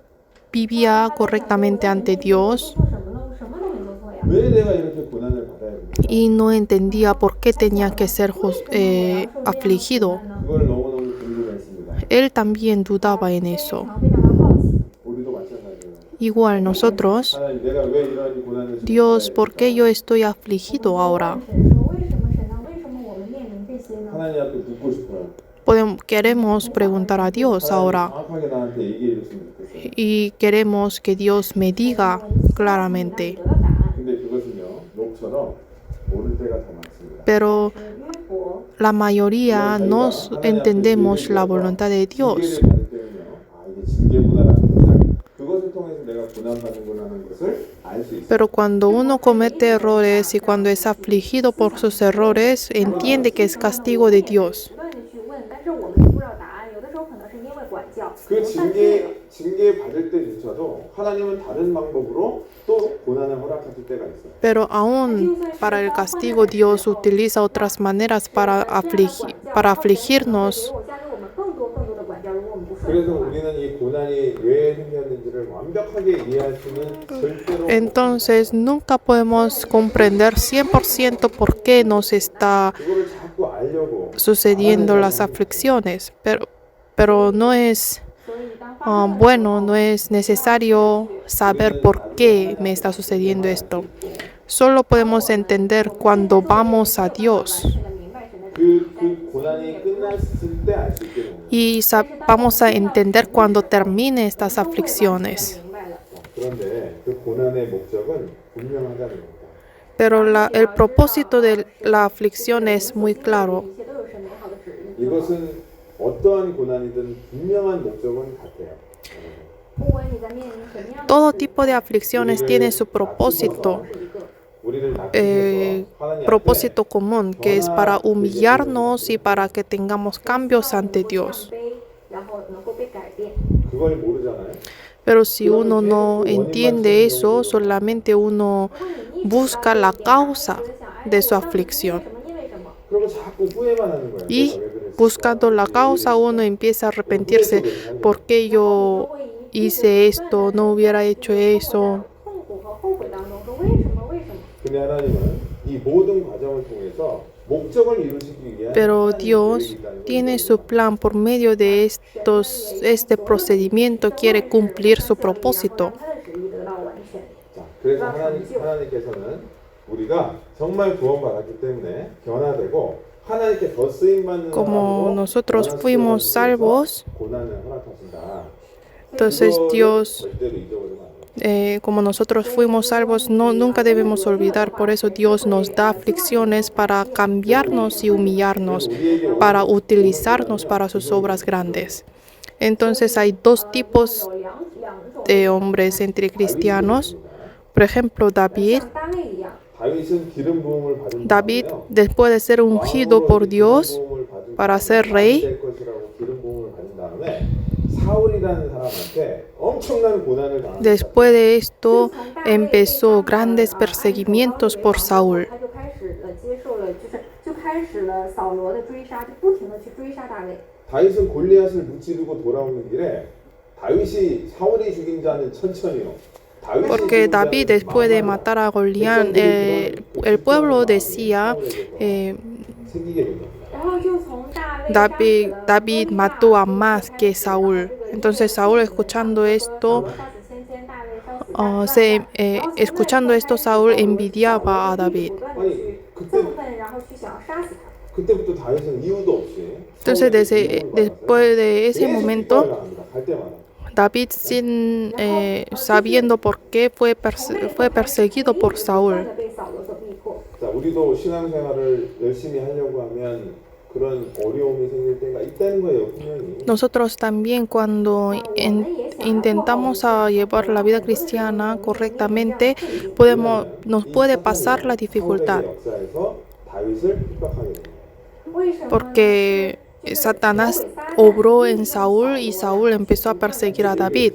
vivía correctamente ante Dios 做什么了？我什么都没做错呀。 왜 내가 이렇게 고난을 받아야 되는가? y no entendía por qué tenía que ser afligido. 그걸 너무너무 궁금했습니다. Él también dudaba en eso. 非常的好奇。 우리도 마찬가지예요. Igual nosotros, 하나님 내가 왜 이런 고난을 Dios, ¿por qué yo 받아야 estoy afligido ahora? 神说为什么神呢？为什么我们面临这些 될까? 呢？ 하나님 앞에 묻고 싶어요. Queremos preguntar a Dios 하나님 ahora 정확하게 나한테 얘기해 줬으면 좋겠어요. y queremos que Dios me diga claramente. 得到答案。 근데 그것은요, 욥처럼 모를 때가 더 많습니다. Pero 约伯 la mayoría no entendemos la voluntad de Dios. 징계를 받을 때는요, 아 이게 징계구나라는 것을 그것을 통해서 내가 고난받는구나라는 것을 알 수 있어요. Pero cuando uno comete errores y cuando es afligido por sus errores, entiende que es castigo de Dios. 不断的去问，但是我们是不知道答案。有的时候可能是因为管教， 그 犯罪了。 징계 받을 때조차도 하나님은 다른 방법으로 또 고난을 허락하실 때가 있어요. Pero aún para el castigo Dios utiliza otras maneras para afligirnos. 给我加给我们更多的管教，如果我们不顺 그래서 的话。 우리는 이 고난이 왜 생겼는지를 완벽하게 이해할 수는 절대로 Entonces nunca podemos comprender 100% por qué nos está 그거를 자꾸 알려고 sucediendo las aflicciones. Pero no es bueno, no es necesario saber por qué me está sucediendo esto. Solo podemos entender cuando vamos a Dios. 明白神的 그 고난이 끝났을 때 알 수 있게 되는 거예요. Y vamos a entender cuando termine estas aflicciones. 明白了。 그런데 그 고난의 목적은 분명하다는 겁니다. Pero el propósito de la aflicción es muy claro. 一切都有神美好的旨意。 이것은 어떠한 고난이든 분명한 목적은 같아요. 不管你在面临什么样的 Todo tipo de aflicciones tiene su propósito, 是一个 우리를 낮추셔서 하나님 propósito común, que es para humillarnos y para que tengamos cambios ante Dios. 杯，然后能够被改变。 앞에 그걸 모르잖아요. Pero si uno no entiende eso, solamente uno busca la causa de su aflicción. 什么因为什么？ 그러면 자꾸 후회만 하는 거예요. Y 내가 왜 그랬을까? buscando la causa, uno empieza a arrepentirse. ¿Por qué yo hice esto? ¿No hubiera hecho eso? 痛苦和后悔当中说为什么？为什么？ 근데 하나님은 이 모든 과정을 통해서 목적을 이루시기 위한 Pero 하나님의 Dios 계획이 있다는 걸 tiene 믿어요. su plan por medio de este procedimiento, quiere cumplir su propósito. 他的旨意得到完全。 자, 그래서 하나님께서는 우리가 정말 구원받았기 때문에 변화되고 하나님께 더 쓰임받는 Como 사람으로 nosotros 변화시켜서 fuimos salvos, 고난을 허락하신다. entonces 그거를 Dios, 절대로 잊어버리면 안 돼요. como nosotros fuimos salvos, nunca debemos olvidar. Por eso Dios nos da aflicciones para cambiarnos y humillarnos, para utilizarnos para sus obras grandes. Entonces hay dos tipos 有两种， de hombres entre cristianos. Por ejemplo, David. 像大卫一样， 다윗은 기름 부음을 받은 David, 다음에요. después de ser ungido por Dios para ser rey, 될 것이라고 기름 부음을 받은 다음에 사울이라는 사람한테 엄청난 고난을 당합니다. después de esto empezó grandes perseguimientos por Saúl. 他就开始了接受了，就开始了扫罗的追杀，就不停的去追杀大卫。 다윗은 골리앗을 무찌르고 돌아오는 길에 다윗이 사울이 죽인 자는 천천히요. 다윗이 Porque 죽인 David, 자는 después de 만만 matar a Goliat, el pueblo decía, 생기게 된 겁니다. 然后就从大卫 David mató a más que Saúl. Entonces Saúl, escuchando esto, escuchando esto, Saúl envidiaba a David. 그때부터 다윗은 이유도 없이 Entonces, después de ese 계속 momento, 빗발을 합니다. 갈 때마다. David, sabiendo por qué fue perseguido por Saúl. 자, 우리도 신앙생활을 열심히 하려고 하면 그런 어려움이 생길 때가 있다는 거예요, 분명히. Nosotros también cuando intentamos llevar la vida cristiana correctamente, nos puede pasar la dificultad. 사울의 역사에서 다윗을 핍박하게 됩니다. Porque Satanás obró en Saúl y Saúl empezó a perseguir a David.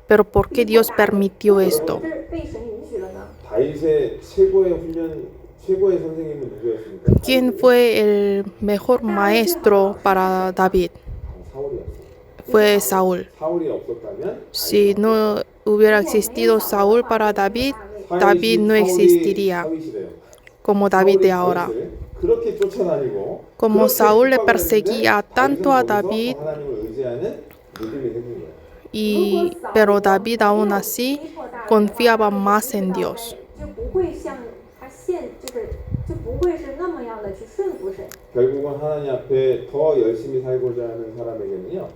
Pero ¿por qué Dios permitió esto? 这是被神允许了呢？ 다윗의 최고의 선생님은 누구였습니까? ¿Quién fue el mejor maestro para David? 사울이었어요. Fue Saúl. 사울이 없었다면 Si no hubiera existido Saúl para David, David no existiría 다윗이래요. como David de ahora. 그렇게 쫓아다니고 Como 그렇게 Saúl le 핍박을 perseguía 했는데 tanto a 거기서 David, 하나님을 의지하는 믿음이 생긴 거예요. pero David aún así confiaba más en Dios. 就不会像他就不会是那么样的去顺服神。 결국은 하나님 앞에 더 열심히 살고자 하는 사람에게는요,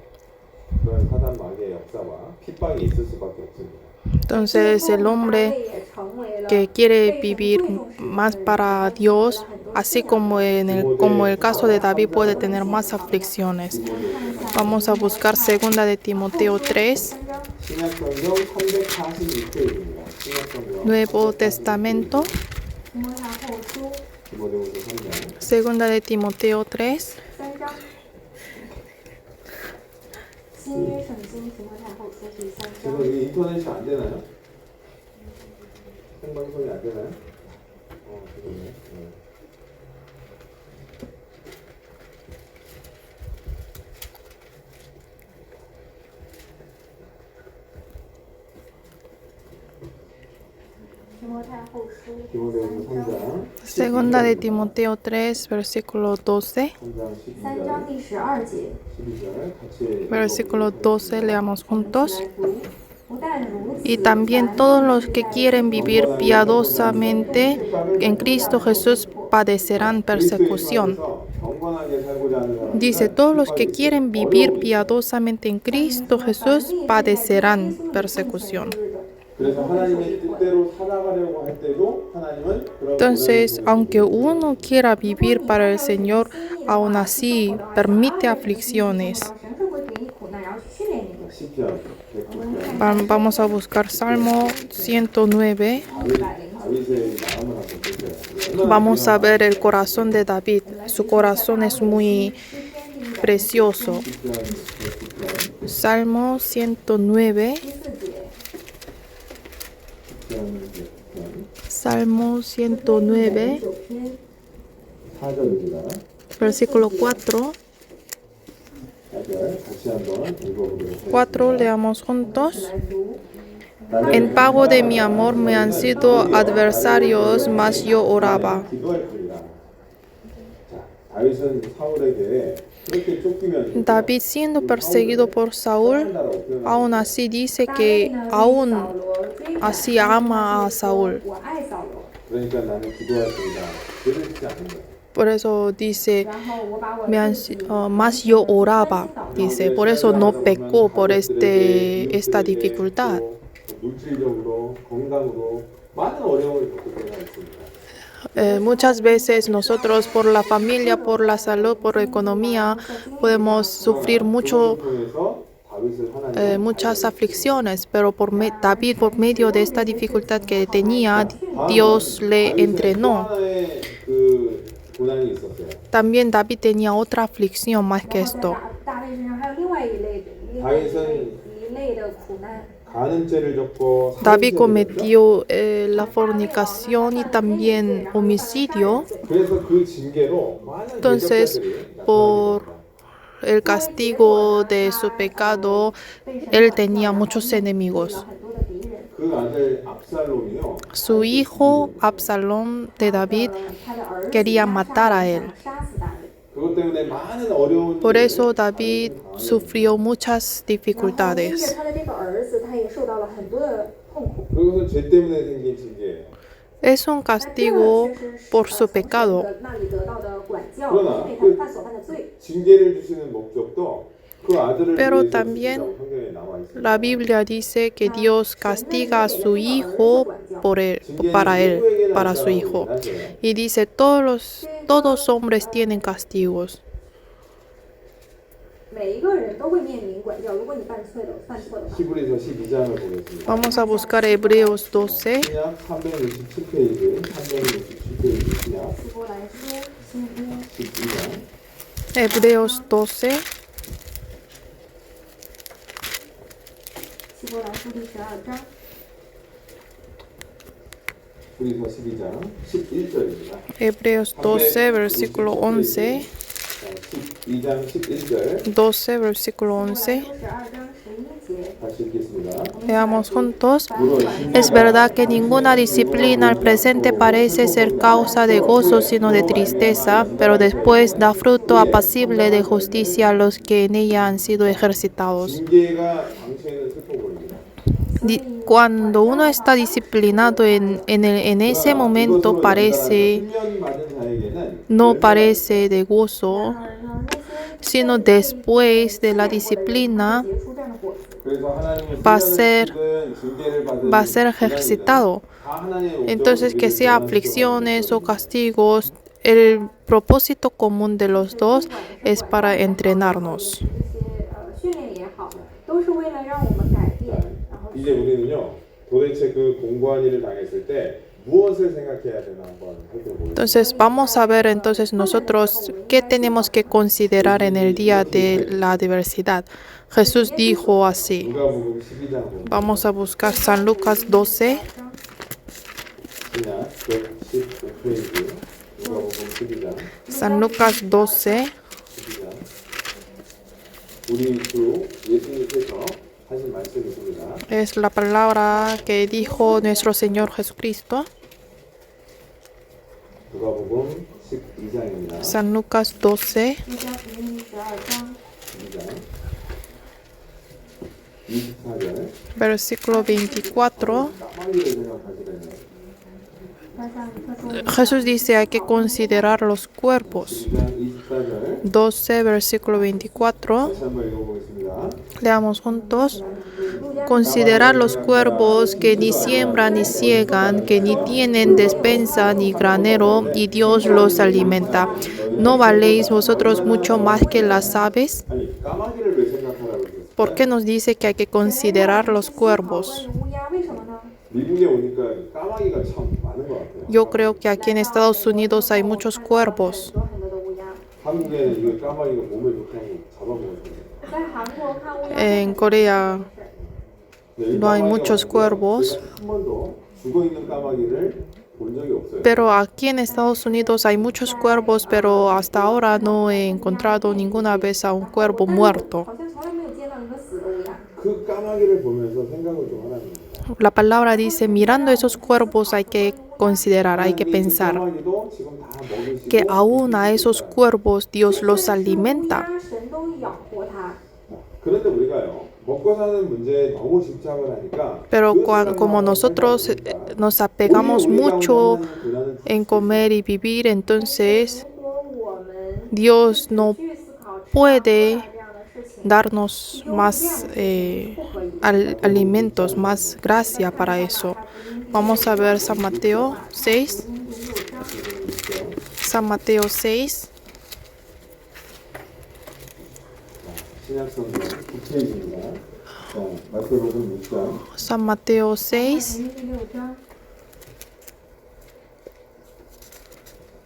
그런 사단 마귀의 역사와 핍박이 있을 수밖에 없습니다. Entonces el hombre que quiere vivir más para Dios, así como como el caso de David, puede tener más aflicciones. Vamos a buscar 2 de Timoteo 3, 신약성경 346페이지입니다. 신약성경 Nuevo Testamento, 提摩太后书 디모데후서 3장 2 de Timoteo 3, 3章，新约圣经提摩太后书第3 그래서 章。 이게 인터넷이 안 되나요? 생방송이 안 되나요? 그러네. 네. 디모데후서 3장 2 de Timoteo 3, versículo 12. 3章第12节。 12절 같이 Versículo 12, leamos juntos. 不但如此， Y también todos los que quieren vivir piadosamente en Cristo Jesús padecerán persecución. 경건하게 살고자 하는 사람 Dice, todos los que quieren vivir piadosamente en Cristo Jesús padecerán persecución. 그래서 하나님의 뜻대로 살아가려고 할 때도 하나님은 그런 Entonces, aunque uno quiera vivir para el Señor, aún así permite aflicciones. 神是会给你苦难，然后去训练你的。 시편 109편 Vamos a buscar Salmo 109. 다윗의 마음을 한번 보세요. Vamos a ver el corazón de David. Su corazón es muy precioso. Salmo 109. Salmo 109, 4절입니다. versículo 4. 4절 같이 한번 읽어보도록 4 leamos juntos. En pago de mi amor me han sido adversarios, mas yo oraba. 기도할 뿐이라. 자, 다윗은 사울에게 그렇게 쫓기면 David, siendo perseguido por Saúl, aún así dice que aún así ama a Saúl. 我爱扫罗， 그러니까 나는 기도할 뿐이다. 그를 진짜 않는 거예요. Por eso dice, 然后我把我 más yo oraba. Dice, por eso no pecó por esta dificultad. 물질적으로 건강으로 많은 어려움을 겪을 때가 있습니다. Muchas veces nosotros por la familia, por la salud, por la economía, podemos sufrir 통해서 다윗을 하나님 muchas aflicciones, pero David, por medio de esta dificultad que tenía, Dios le entrenó. 하나의 그 고난이 있었어요. También David tenía otra aflicción más que esto. 大卫身上还有另外一类的苦难。 간음죄를 졌고 David cometió la fornicación y también homicidio. 그래서 그 징계로 많은 Entonces, 대적자들이 por el castigo de su pecado, él tenía muchos enemigos. 很多的敌人， 그 아들 압살롬이요. Su hijo Absalón de David 他的儿子 quería matar a él. 杀死大卫。 그것 때문에 많은 어려운 Por eso David sufrió muchas 因 dificultades. 着他的这个儿子，他也受到了很多的痛苦。 그것은 죄 때문에 생긴 징계예요. Es un castigo por su pecado. 那里得到的管教， 그러나 因为他所犯的罪。 징계를 주시는 목적도 그 아들을 Pero 위해서 también 주신다고 성경에 나와 있습니다. La Biblia dice que Dios castiga a su hijo para su hijo. Y dice, todos hombres tienen castigos. 每一个人都会面临管教，如果你犯错的话。 히브리서 12장을 보겠습니다. Vamos a buscar Hebreos 12. 신약 367페이지, 367페이지 신약 希伯来书新约 12장 Hebreos 12, 希伯来书第12章， 히브리서 12장 11절입니다. Hebreos 12, versículo 11, 12장 11절 12, versículo 11. 希伯来书12章11节， 다시 읽겠습니다. Veamos juntos. 무릇 Es verdad que ninguna disciplina al presente parece ser causa de gozo, sino de tristeza, pero después da fruto apacible de justicia a los que en ella han sido ejercitados. 징계가 당시에는 슬퍼 보입니다. Cuando uno está disciplinado en ese momento parece, 훈련 받은 자에게는 no parece de gozo, 那些 sino después de la disciplina 结出这样的果子。 그래서 하나님은 va a ser, 징계를 받은 va a ser ejercitado. 다 하나님의 목적을 Entonces, que sea aflicciones o castigos, el propósito común de los dos es para entrenarnos. 这些训练也好，都是为了让我们改变，然后 이제 우리는요 도대체 그 공고한 일을 당했을 때 무엇을 생각해야 되나 한번 살펴보겠습니다. Entonces, vamos a ver entonces nosotros qué tenemos que considerar en el día de la diversidad. Jesús dijo así. 누가복음 12장 보면 Vamos a buscar San Lucas 12, 그냥 115페이지 누가복음 12장 San Lucas 12, 12장 우리 주 예수님께서 하신 말씀이십니다. es la palabra que dijo nuestro Señor Jesucristo. 누가복음 12장입니다. San Lucas 12, 路加福音12章 12장 24절 versículo 24. 까마귀를 생각하시려면 他说 Jesús dice hay que considerar los cuerpos. 12장 24절 12, versículo 24. 다시 한번 읽어보겠습니다. Leamos juntos. Considerad los cuervos que ni siembran ni ciegan, que ni tienen despensa ni granero, y Dios los alimenta. ¿No valéis vosotros mucho más que las aves? 아니 까마귀를 왜 생각하라고 그랬어요? ¿Por qué nos dice que hay que considerar los cuervos? 乌鸦为什么呢？ 미국에 오니까 까마귀가 참 많은 것 같아요. Yo creo que aquí en Estados Unidos hay muchos cuervos. 很多的乌鸦。 한국에는 이거 까마귀가 몸에 좋다고 잡아먹었어요. 在韩国看乌鸦 En Corea no hay muchos cuervos, 한 번도 죽어 있는 까마귀를 본 적이 없어요. pero aquí en Estados Unidos hay muchos cuervos, pero hasta ahora no he encontrado ninguna vez a un cuervo muerto. 好像从来没有见到一个死的乌鸦。 그 까마귀를 보면서 생각을 좀 하라는 거예요. La palabra dice, mirando esos cuervos hay que considerar, hay que pensar 까마귀도 지금 다 먹이시고 que aún a esos cuervos Dios los alimenta. 乌鸦神都养活它。 그런데 우리가요 먹고 사는 문제에 너무 집착을 하니까 Pero como nosotros nos apegamos mucho en comer y vivir, entonces 如果我们 Dios no 去思考 puede 这样的事情， darnos más alimentos, más gracia para eso. Vamos a ver San Mateo 6. San Mateo 6, 신약성경 9페이지입니다. 자, 마태복음 6장 San Mateo 6, 第6章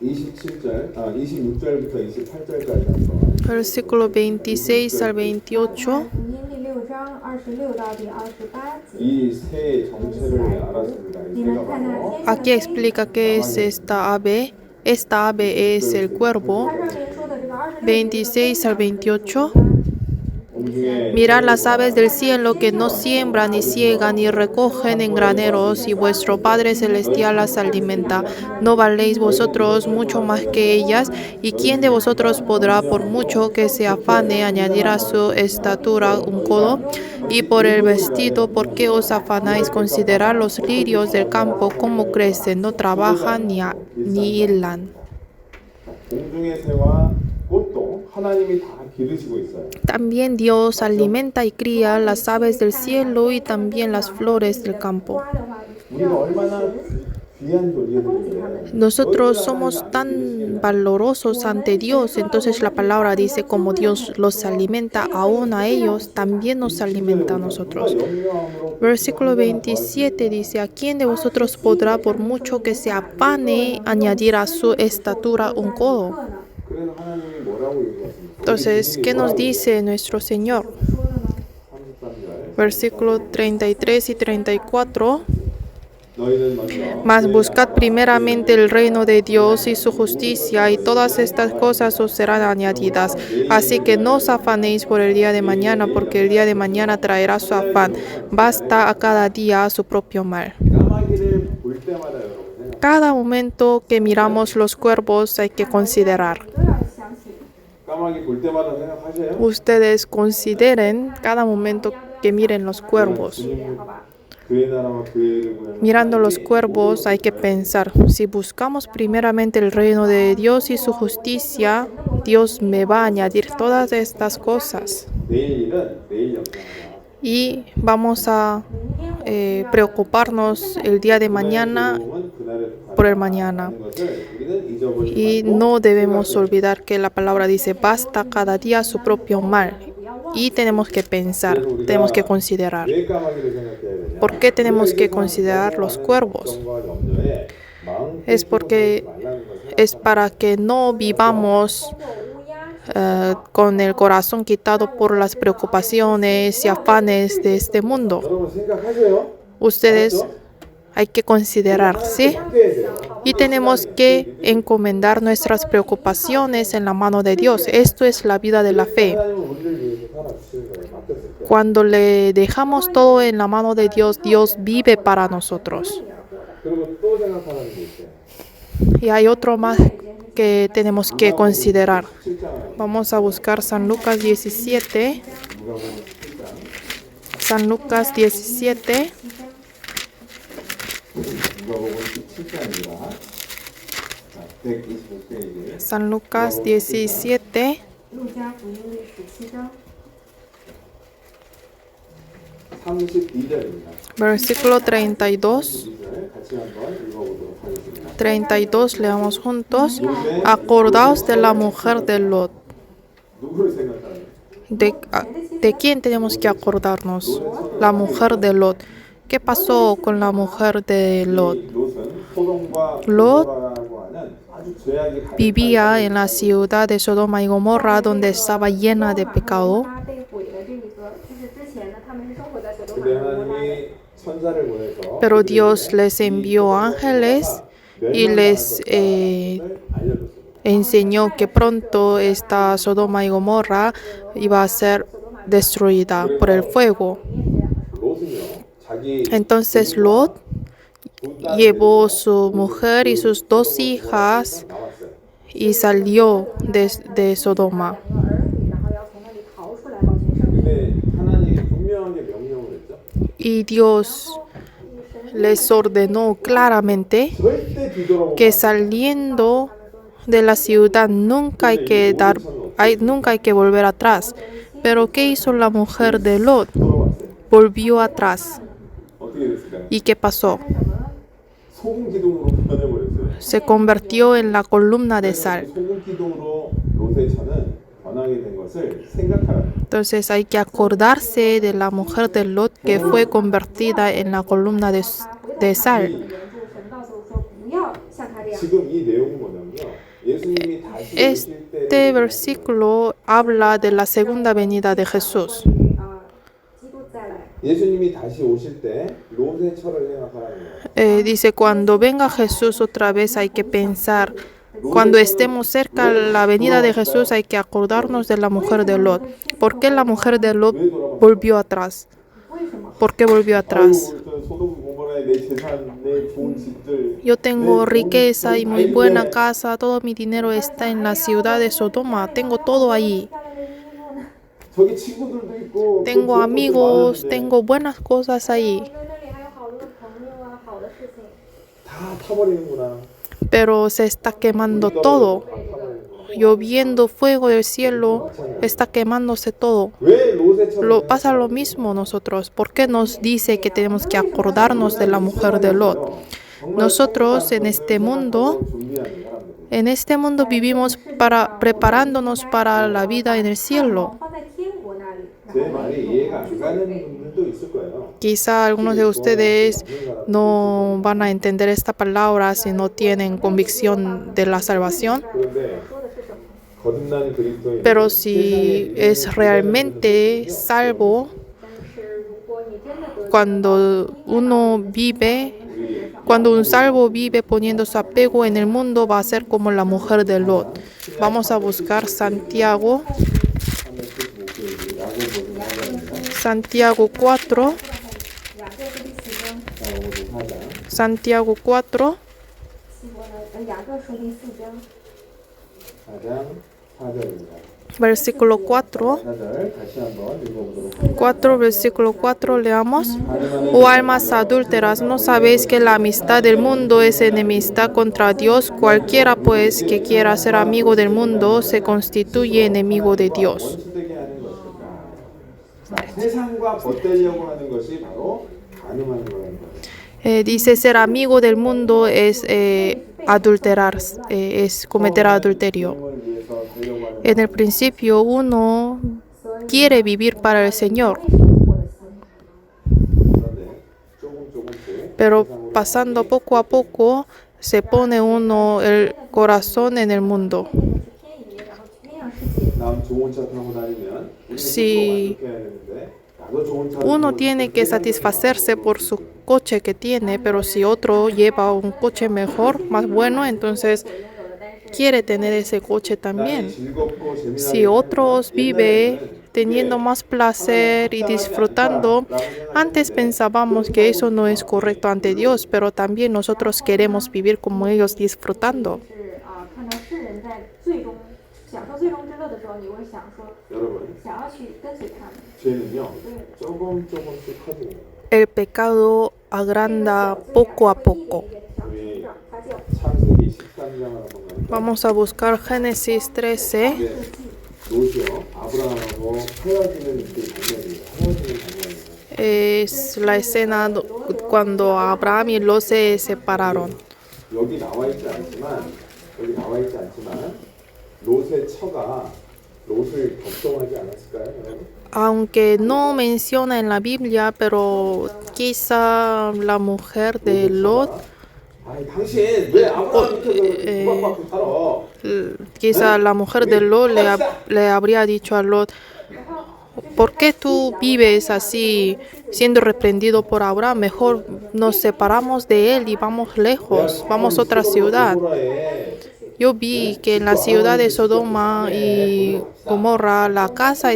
27절, 26절부터 28절까지 한번 versículo 26 al 28. 福音第6章26到第28节。 이 새 정체를 알았습니다. 이 새가 바로 Aquí explica qué es esta ave. Esta ave es el cuervo. 它上面说的这个26 26 al 28. 공중에 Mirad las aves del cielo que no siembran ni ciegan ni recogen en graneros, y vuestro Padre Celestial las alimenta. ¿No valéis vosotros mucho más que ellas? ¿Y quién de vosotros podrá, por mucho que se afane, añadir a su estatura un codo? Y por el vestido, ¿por qué os afanáis? Considerad los lirios del campo, cómo crecen, no trabajan ni hilan. 공중의 새와 꽃도 하나님이 다 기르시고 있어요. También Dios alimenta y cría las aves del cielo y también las flores del campo. 花的话， 우리가 얼마나 귀한 존재들인데 Nosotros somos tan valorosos ante Dios, entonces la palabra dice como Dios los alimenta aún a ellos, también nos alimenta a nosotros. Versículo 27 dice, ¿a quién de vosotros podrá, por mucho que se afane, añadir a su estatura un codo? 그래서 하나님이 뭐라고 얘기하십니까? Entonces, ¿qué nos dice nuestro Señor? 33절. Versículo 33 y 34. 너희는 먼저 Mas buscad primeramente el reino de Dios y su justicia, y todas estas cosas os serán añadidas. Así que no os afanéis por el día de mañana, porque el día de mañana traerá su afán. Basta a cada día su propio mal. 까마귀를 볼 때마다 여러분 생각. Cada momento que miramos los cuervos hay que considerar. 都要想起。 까마귀 볼 때마다 생각하세요? Ustedes consideren cada momento que miren los cuervos. 好吧。 그의 나라와 그의 의를 구하는 Mirando los cuervos hay que pensar, si buscamos primeramente el reino de Dios y su justicia, Dios me va a añadir todas estas cosas. 내일 일은 내일 역사하자. Y vamos a preocuparnos el día de mañana por el mañana. Y no debemos olvidar que la palabra dice, basta cada día su propio mal. Y tenemos que pensar, tenemos que considerar. 왜 까마귀를 생각해야 되냐? ¿Por qué tenemos que considerar los cuervos? Es porque es para que no vivamos con el corazón quitado por las preocupaciones y afanes de este mundo. 여러분 생각하세요. Ustedes hay que considerar, ¿sí? Y tenemos que encomendar nuestras preocupaciones en la mano de Dios. Esto es la vida de la fe. 하나님은 우리를 위해서 살아주시는 거예요. 맡겼을 때. Cuando le dejamos todo en la mano de Dios, Dios vive para nosotros. 그리고 또 생각하는 게 있어요. Y hay otro más que tenemos que considerar. 7장 Vamos a buscar San Lucas 17. San Lucas 17. 누가복음 17장입니다. 125페이지. San Lucas 17. 路加福音第17章 32절입니다. Versículo 32. 2절 같이 한번 읽어보도록 하겠습니다. 32 leamos juntos. Acordaos de la mujer de Lot. 누구를 생각하는? ¿De quién tenemos que acordarnos? La mujer de Lot. ¿Qué pasó con la mujer de Lot? 롯은 소돔과 Lot 고모라라고 하는 아주 죄악이 가득한 vivía en la ciudad de Sodoma y Gomorra, donde estaba llena de pecado. 他被毁的这个，就是之前呢，他们是生活在索多玛 근데 和摩拉的。 하나님이 천사를 보내서 Pero Dios les envió ángeles y les 알려줬습니다. enseñó que pronto esta Sodoma y Gomorra iba a ser destruida por el fuego. 롯은요, 자기 Entonces Lot llevó su mujer y sus 2 hijas 나왔어요. y salió de Sodoma. 儿女，然后要从那里逃出来保全生命。 근데 하나님이 분명하게 명령을 했죠. Y Dios les ordenó claramente 절대 뒤돌아보면 que saliendo de la ciudad nunca hay que volver atrás. Pero ¿qué hizo la mujer de Lot? 돌아왔어요. Volvió atrás. 어떻게 됐을까요? ¿Y qué pasó? 소금 기둥으로 변해버렸어요. Se convirtió en la columna de sal. 소금 기둥으로 롯의 차는 변하게 된 것을 생각하라. Entonces hay que acordarse de la mujer de Lot que fue convertida en la columna de sal. 原著神告诉我说，不要像他这样。 지금 이 내용은 뭐냐면요. 예수님이 다시 오실 Este 때 versículo habla de la segunda venida de Jesús. 基督再来。 예수님이 다시 오실 때 롯의 처를 생각하라는 거예요. Dice, cuando venga Jesús otra vez hay que pensar, cuando estemos cerca de la venida de Jesús hay que acordarnos de la mujer de Lot. ¿Por qué la mujer de Lot volvió atrás? 为什么？ ¿Por qué volvió atrás? 아유, 소돔 고모라의 내 재산, 내 좋은 집들. Yo tengo riqueza y muy buena casa, todo mi dinero está en la ciudad de Sodoma, tengo todo ahí. 漂亮的衣服呢？ 저기 친구들도 있고. Tengo 그 amigos, 많은데 tengo buenas cosas ahí. 那里还有好多的朋友啊，好的事情。 다 타버리는구나. Pero se está quemando todo. Lloviendo fuego del cielo, está quemándose todo. 왜 롯의 처를 Pasa lo mismo nosotros. ¿Por qué nos dice que tenemos que acordarnos de la mujer de Lot? Nosotros en este mundo vivimos preparándonos para la vida en el cielo. 放在天国那里。 제 말이 이해가 안 가는 분들도 있을 거예요. Quizá algunos de ustedes no van a entender esta palabra si no tienen convicción de la salvación. 그런데 说的是什么？ 거듭난 그리스도인은 Pero si es realmente salvo, 但是如果你真的得救了， cuando uno vive, cuando un salvo vive poniendo su apego en el mundo, va a ser como la mujer de Lot. Vamos a buscar Santiago, Santiago 4, 雅各书第4章， Santiago 4, 雅各书第4章， 4장 4절입니다. versículo 4. 4절 다시 한번 읽어보도록 하겠습니다. 4, versículo 4, leamos. Oh almas adúlteras, ¿no sabéis que la amistad del mundo es enemistad contra Dios? Cualquiera pues que quiera ser amigo del mundo se constituye enemigo de Dios. 원수되게 하는 것일까? 세상과 벗되려고 하는 것이 바로 간음하는 거라는 거예요. Dice ser amigo del mundo es adulterar, es cometer adulterio. 하나님을 위해서 되려고 하는 En el principio uno quiere vivir para el Señor, 我的心。 그런데 조금씩 pero pasando poco a poco se pone uno el corazón en el mundo. 去偏移，然后去那样世界。 남 좋은 차 타고 다니면 우리는 Sí. 스스로 만족해야 되는데 나도 좋은 차를 Uno 타고 tiene que satisfacerse por su coche que tiene, pero si otro lleva un coche mejor, más bueno, entonces quiere tener ese coche también. 즐겁고 재미나게 Si otros vive teniendo más placer y disfrutando, antes pensábamos que eso no es correcto ante Dios, pero también nosotros queremos vivir como ellos disfrutando. 是看到世人在最终享受最终之乐的时候，你会想说， 여러분 想要去跟随他们。 죄는요 조금씩 커지는 거예요. El pecado agranda poco a poco. 우리 창세기 13장을 한번 Vamos a buscar Génesis 13. 롯이요 아브라함하고 헤어지는 그 장면이에요. 헤어지는 장면이에요. Es la escena cuando Abraham y Lot se separaron. 여기 나와 있지 않지만 롯의 처가 롯을 걱정하지 않았을까요, 여러분? Aunque no menciona en la Biblia, pero quizá la mujer de Lot, 아니 당신 왜 아브라함 밑에서 구박받고 살아? quizá la mujer de Lot le habría dicho a Lot, ¿por qué tú vives así siendo reprendido por Abraham? Mejor nos separamos de él y vamos lejos, vamos a otra ciudad. Yo vi que en la ciudad de Sodoma y Gomorra la casa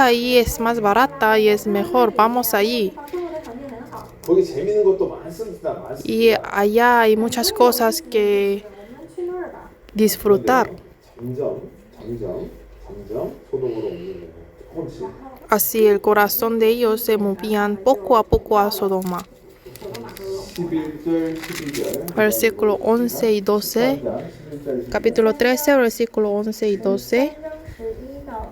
ahí es más barata y es mejor, vamos allí. 生活的条件很好， 거기 재밌는 것도 많습니다. Y allá hay muchas cosas que 我们去那儿吧。 disfrutar. 점점 소돔으로 옮기는 거예요. 조금씩. Así el corazón de ellos se movían poco a poco a Sodoma. 11절, 12절. Versículo 11 y 12. 11절, Capítulo 13, versículo 11 y 12. 11到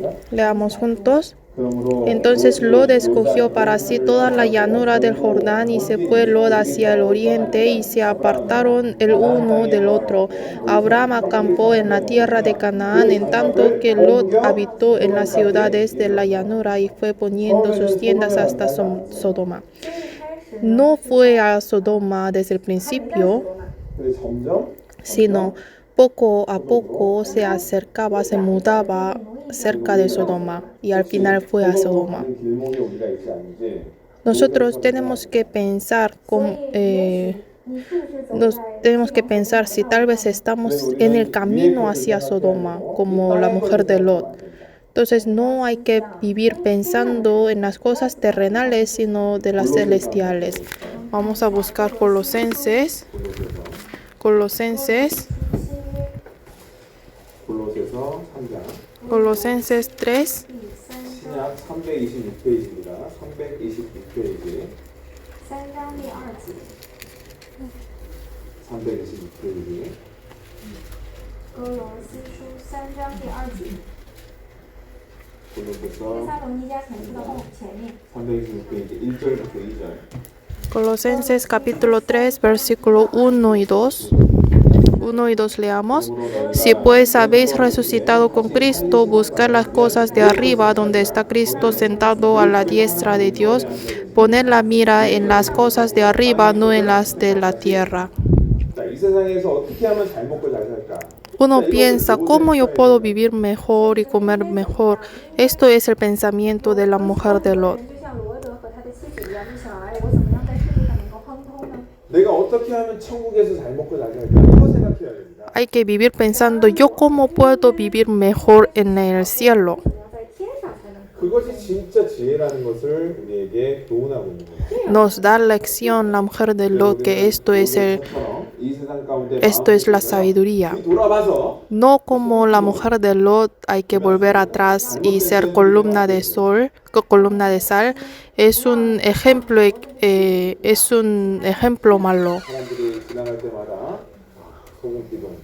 12。 Leamos juntos. 그러므로 Entonces Lot escogió para sí toda la llanura del Jordán y se fue Lot hacia el oriente y se apartaron el uno del otro. Abraham acampó en la tierra de Canaán, en tanto que Lot habitó en las ciudades de la llanura y fue poniendo sus tiendas hasta Sodoma. No fue a Sodoma desde el principio, 근데 점점 sino poco a poco se acercaba, se mudaba cerca de Sodoma y al final fue a Sodoma. 길목에 우리가 있지 않은지 Nosotros tenemos que pensar si tal vez estamos en el camino hacia Sodoma, como la mujer de Lot. Entonces no hay que vivir pensando en las cosas terrenales, sino de las celestiales. Vamos a buscar Colosenses. 골로새서 3장 Colosenses 3. 신약 326페이지입니다. 326페이지. 3章第2节。 326페이지. 哥罗西书3章第2节。 골로새서 帖撒罗尼迦前书的前面。 326페이지 1절부터 2절. Colosenses capítulo 3, versículo 1 y 2. 1 y 2 leamos. Si pues habéis resucitado con Cristo, buscad las cosas de arriba, donde está Cristo sentado a la diestra de Dios. Poned la mira en las cosas de arriba, no en las de la tierra. 자, 이 세상에서 어떻게 하면 잘 먹고 잘 살까? Uno piensa, ¿cómo yo puedo vivir mejor y comer mejor? Esto es el pensamiento de la mujer de Lot. 就像罗德和他的妻子一样，就想，哎，我怎么样在世界上能够亨通呢？ 내가 어떻게 하면 천국에서 잘 먹고 잘 살까? 이거 생각해야 됩니다. Hay que vivir pensando, ¿yo cómo puedo vivir mejor en el cielo? 怎么样在天上才能？ 그것이 진짜 지혜라는 것을 우리에게 교훈하고 있는 거예요. Nos da lección la mujer de Lot que esto es 이 세상 가운데 esto es la sabiduría. 돌아봐서 No como la mujer de Lot, hay que volver atrás y ser columna de sal. Es un ejemplo malo. 사람들이 지나갈 때마다 소금 기둥,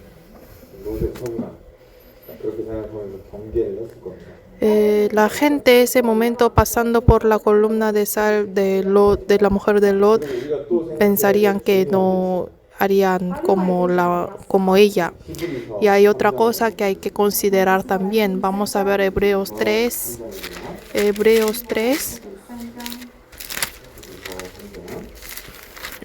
롯의 서구나 그렇게 생각하면서 경계를 했을 겁니다. La gente ese momento pasando por la columna de sal de Lot, de la mujer de Lot, 우리가 또 pensarían que no harían como ella. Y hay otra cosa que hay que considerar también. Vamos a ver Hebreos 3. Hebreos 3.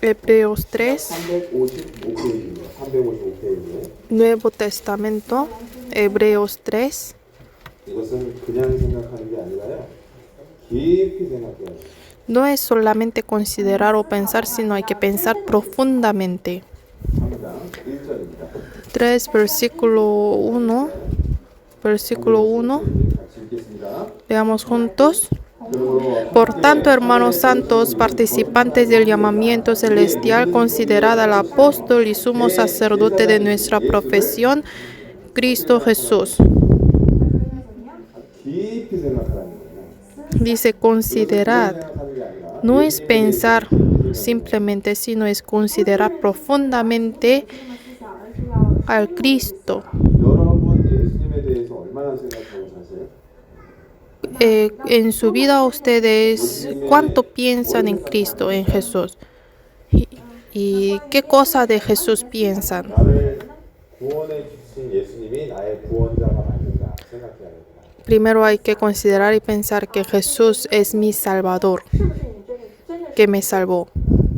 Hebreos 3. 355페이지입니다. 355페이지. Nuevo Testamento. Hebreos 3. 이것은 그냥 생각하는 게 아니라요. 깊이 생각해야 돼요. No es solamente considerar o pensar, sino hay que pensar profundamente. 3장 1절입니다. 3, versículo 1. Versículo 1. 같이 읽겠습니다. Leamos juntos. Por tanto, hermanos santos, participantes del llamamiento celestial, considerad al apóstol y sumo sacerdote de nuestra profesión, Cristo Jesús. 깊이 생각하라는 거예요. Dice, considerad. 생각하는 게 아니라 No es pensar simplemente, sino es considerar profundamente al Cristo. 여러분 예수님에 대해서 얼마나 생각하고 사세요? En su vida ustedes, ¿cuánto piensan en Cristo, en Jesús? ¿Y qué cosa de Jesús piensan? 나를 구원해 주신 예수님이 나의 구원자가 맞는가 생각해야 됩니다. Primero hay que considerar y pensar que Jesús es mi Salvador, 是不是你真的 que me salvó.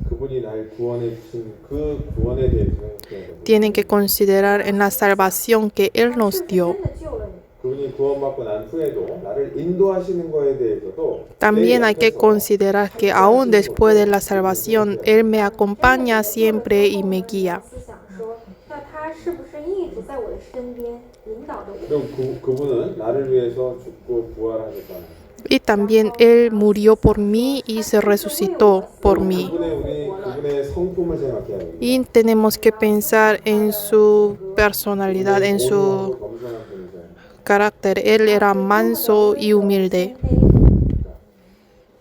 그분이 날 구원해 주신 그 구원에 대해서 생각해야 됩니다. Tienen que considerar en la salvación que Él nos dio. 真的救了你？ 그분이 구원받고 난 후에도 나를 인도하시는 거에 대해서도 También hay que 내 옆에서 considerar que aún después de la salvación, Él me acompaña siempre y me guía. 思想说，那他是不是一直在我的身边引导着我？ 그리고 그분은 나를 위해서 죽고 부활하셨다는 Y también Él murió por mí y se resucitó por mí. 그분의 성품을 생각해야 됩니다. Y tenemos que pensar en su personalidad, en su 겸손한 분이세요. carácter. Él era manso y humilde.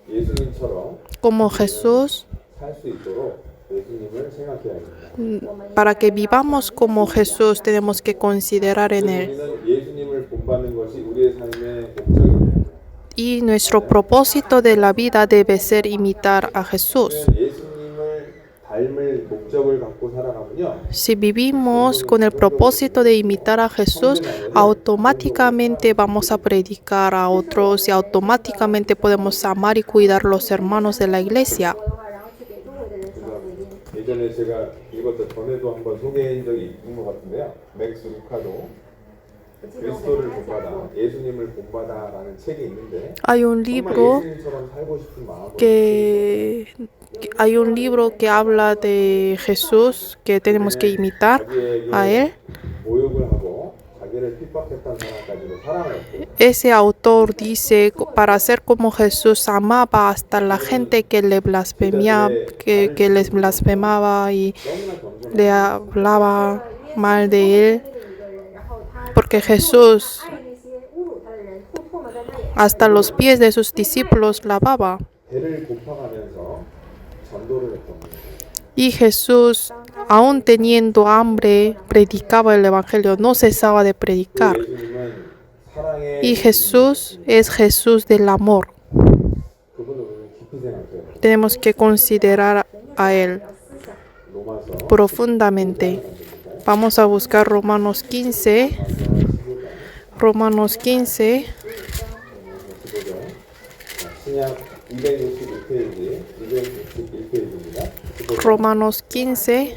예수님처럼 Como Jesús, 살 수 있도록 예수님을 생각해야 됩니다. para que vivamos como Jesús, tenemos que considerar en Él. 우리는 예수님을 본받는 것이 우리의 삶의 목적입니다. Y nuestro propósito de la vida debe ser imitar a Jesús. 예수님을 닮을 목적을 갖고 살아가면요. Si vivimos con el propósito de imitar a Jesús, automáticamente vamos a predicar a otros y automáticamente podemos amar y cuidar a los hermanos de la iglesia. 的话，然后去给周围的人传福音。 예전에 제가 이것도 전에도 한번 소개한 적이 있는 것 같은데요. 맥스 루카도 我记得我 그리스도를 跟他讲 본받아 过， 예수님을 본받아라는 책이 있는데 Hay un 정말 libro 예수님처럼 살고 싶은 마음으로 hay un libro que habla de Jesús, que tenemos que imitar a Él. 모욕을 하고 자기를 핍박했던 사람까지도 사랑을 했고 Ese autor dice, para ser como Jesús, amaba hasta la gente que le blasfemaba, que les blasfemaba y 너무나 겸손한 le hablaba mal de Él, 的一个人，然后他 porque Jesús 爱那些侮辱他的人，吐唾沫在他脸上。 hasta los pies de sus discípulos lavaba. 배를 고파가면서 전도를 했던 거예요. Y Jesús, aún teniendo hambre, predicaba el Evangelio, no cesaba de predicar. 예수님은 사랑의 Y Jesús es Jesús del amor. 그분을 우리는 깊이 생각해요. Tenemos que considerar a Él 로마서 profundamente. Vamos a buscar Romanos 15. Romanos 15. 신약 261페이지, 261페이지입니다. Romanos 15.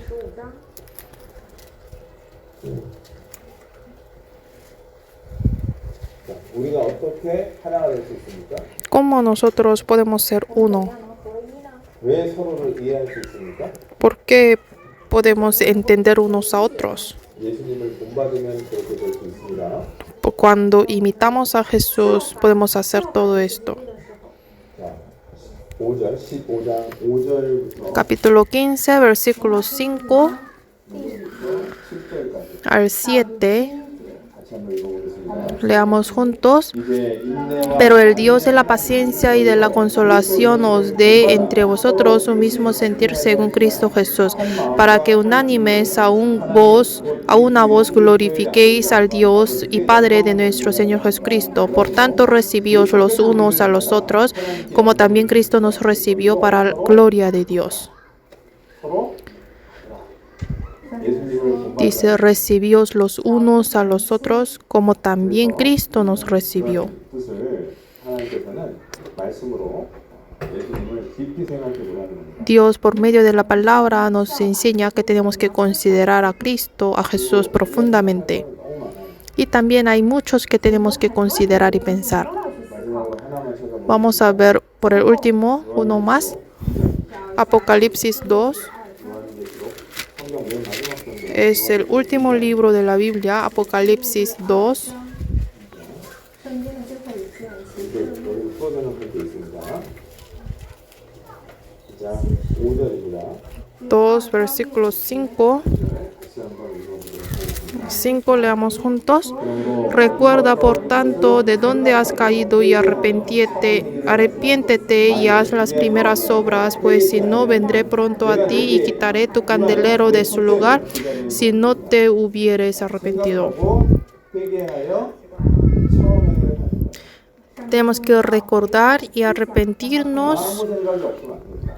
우리가 어떻게 하나가 될 수 있습니까? ¿Cómo nosotros podemos ser uno? 왜 서로를 이해할 수 있습니까? ¿Por qué podemos entender unos a otros? 예수님을 본받으면 그렇게 될 수 있습니다. Cuando imitamos a Jesús podemos hacer todo esto. 자, 5절, 15장 5절부터 Capítulo 15, versículos 5 7절까지 al 7. 같이 한번 읽어보겠습니다. Leamos juntos. 이제 인내와 Pero el Dios de la paciencia y de la consolación os dé entre vosotros un mismo sentir según Cristo Jesús, para que unánimes a una voz glorifiquéis al Dios y Padre de nuestro Señor Jesucristo. Por tanto, recibíos los unos a los otros, como también Cristo nos recibió para la gloria de Dios. 서로 예수님을 Dice, recibíos los unos a los otros, como también Cristo nos recibió. 뜻을 하나님께서는 말씀으로 예수님을 깊이 생각해 보라는 겁니다. Dios, por medio de la palabra, nos enseña que tenemos que considerar a Cristo, a Jesús profundamente. 너무 많아요. Y también hay muchos que tenemos que considerar y pensar. 마지막으로 하나만 찾아보면 Vamos a ver por el último, uno más. Apocalipsis 2 요한계시록 성경 맨 마지막 장면 es el último libro de la Biblia, Apocalipsis 2. 여기 풀어져는 게 있습니다. 자, 5절입니다. 2, versículos 5. 다시 한번 읽어보도록 하겠습니다. 5 leamos juntos. Recuerda, por tanto, de dónde has caído y arrepiéntete y haz las primeras obras, pues si no, vendré pronto a ti y quitaré tu candelero de su lugar si no te hubieres arrepentido. 회개하여 처음에 Tenemos que recordar y arrepentirnos 아무 생각이 없으면 안 됩니다.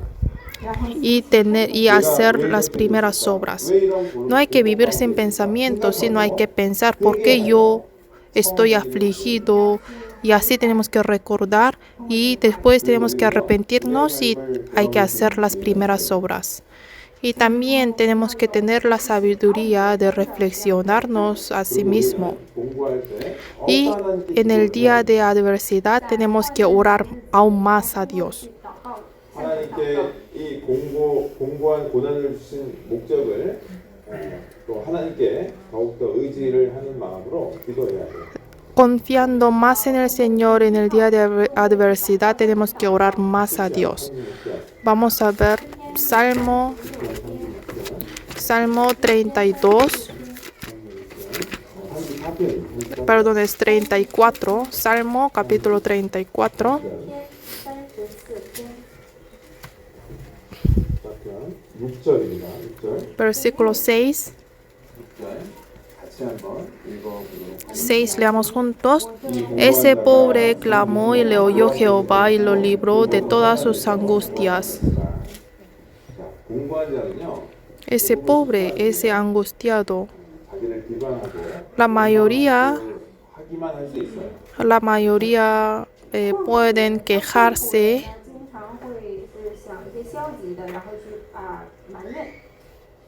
y hacer las primeras obras. 왜 이런 고름 No hay que vivir sin pensamientos, sino hay que pensar por qué yo estoy afligido, y así tenemos que recordar y después tenemos que arrepentirnos y hay que hacer las primeras obras. Y también tenemos que tener la sabiduría de reflexionarnos a sí mismo. 공부할 때 Y en el día de adversidad tenemos que orar aún más a Dios. 하나님께 이 공고한 고난을 주신 목적을 또 하나님께 더욱더 의지를 하는 마음으로 기도해야 돼요. Confiando más en el Señor en el día de adversidad tenemos que orar más a Dios. Vamos a ver Salmo 32. Perdón, es 34. Salmo capítulo 34. 6절입니다. 6절. Versículo 6. 6절. 같이 한번 읽어보도록 6 leamos juntos. Ese pobre clamó y le oyó Jehová y lo libró de todas sus angustias. 자, 공부한 자는요. Ese pobre, ese angustiado, 자기를 비방하고 la mayoría 하기만 할 수 있어요. pueden quejarse, 经常会是想一些消极的，然后去埋怨。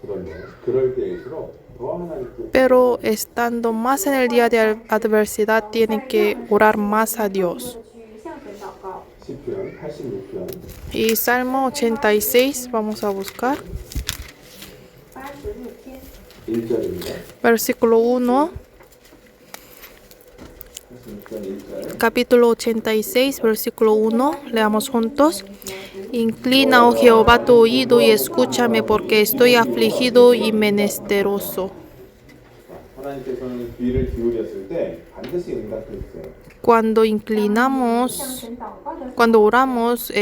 그런데 그럴 때일수록 더 하나님께 pero estando más en el día de adversidad tienen que orar más a Dios. 去向神祷告。 시편 86편 Y Salmo 86, vamos a buscar, 86篇 1절입니다. versículo 1, 86편 1절. capítulo 86, versículo 1, leamos juntos. Inclina, oh Jehová, tu oído y escúchame, porque estoy afligido y menesteroso. 하나님께서는 귀를 기울였을 때 반드시 응답해 주세요. Cuando 向 inclinamos, 神祷告的时候， cuando oramos,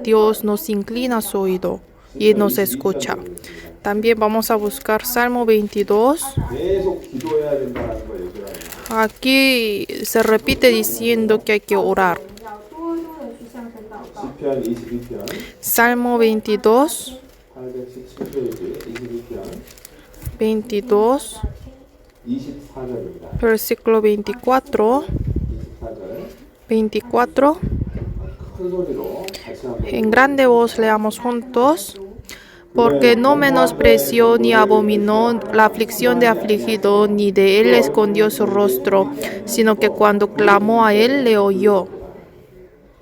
Dios nos inclina su oído y nos escucha. También vamos a buscar Salmo 22. 계속 기도해야 된다는 걸 얘기를 합니다. Aquí se repite diciendo que hay que orar. 要多多的去向神祷告。 시편 22편 Salmo 22, 817페이지 22편 22, 24절입니다. versículo 24, 24절 24. 큰 소리로 같이 한번 En grande voz leamos juntos. porque no menospreció ni abominó la aflicción de afligido, ni de él escondió su rostro, sino que cuando clamó a él, le oyó.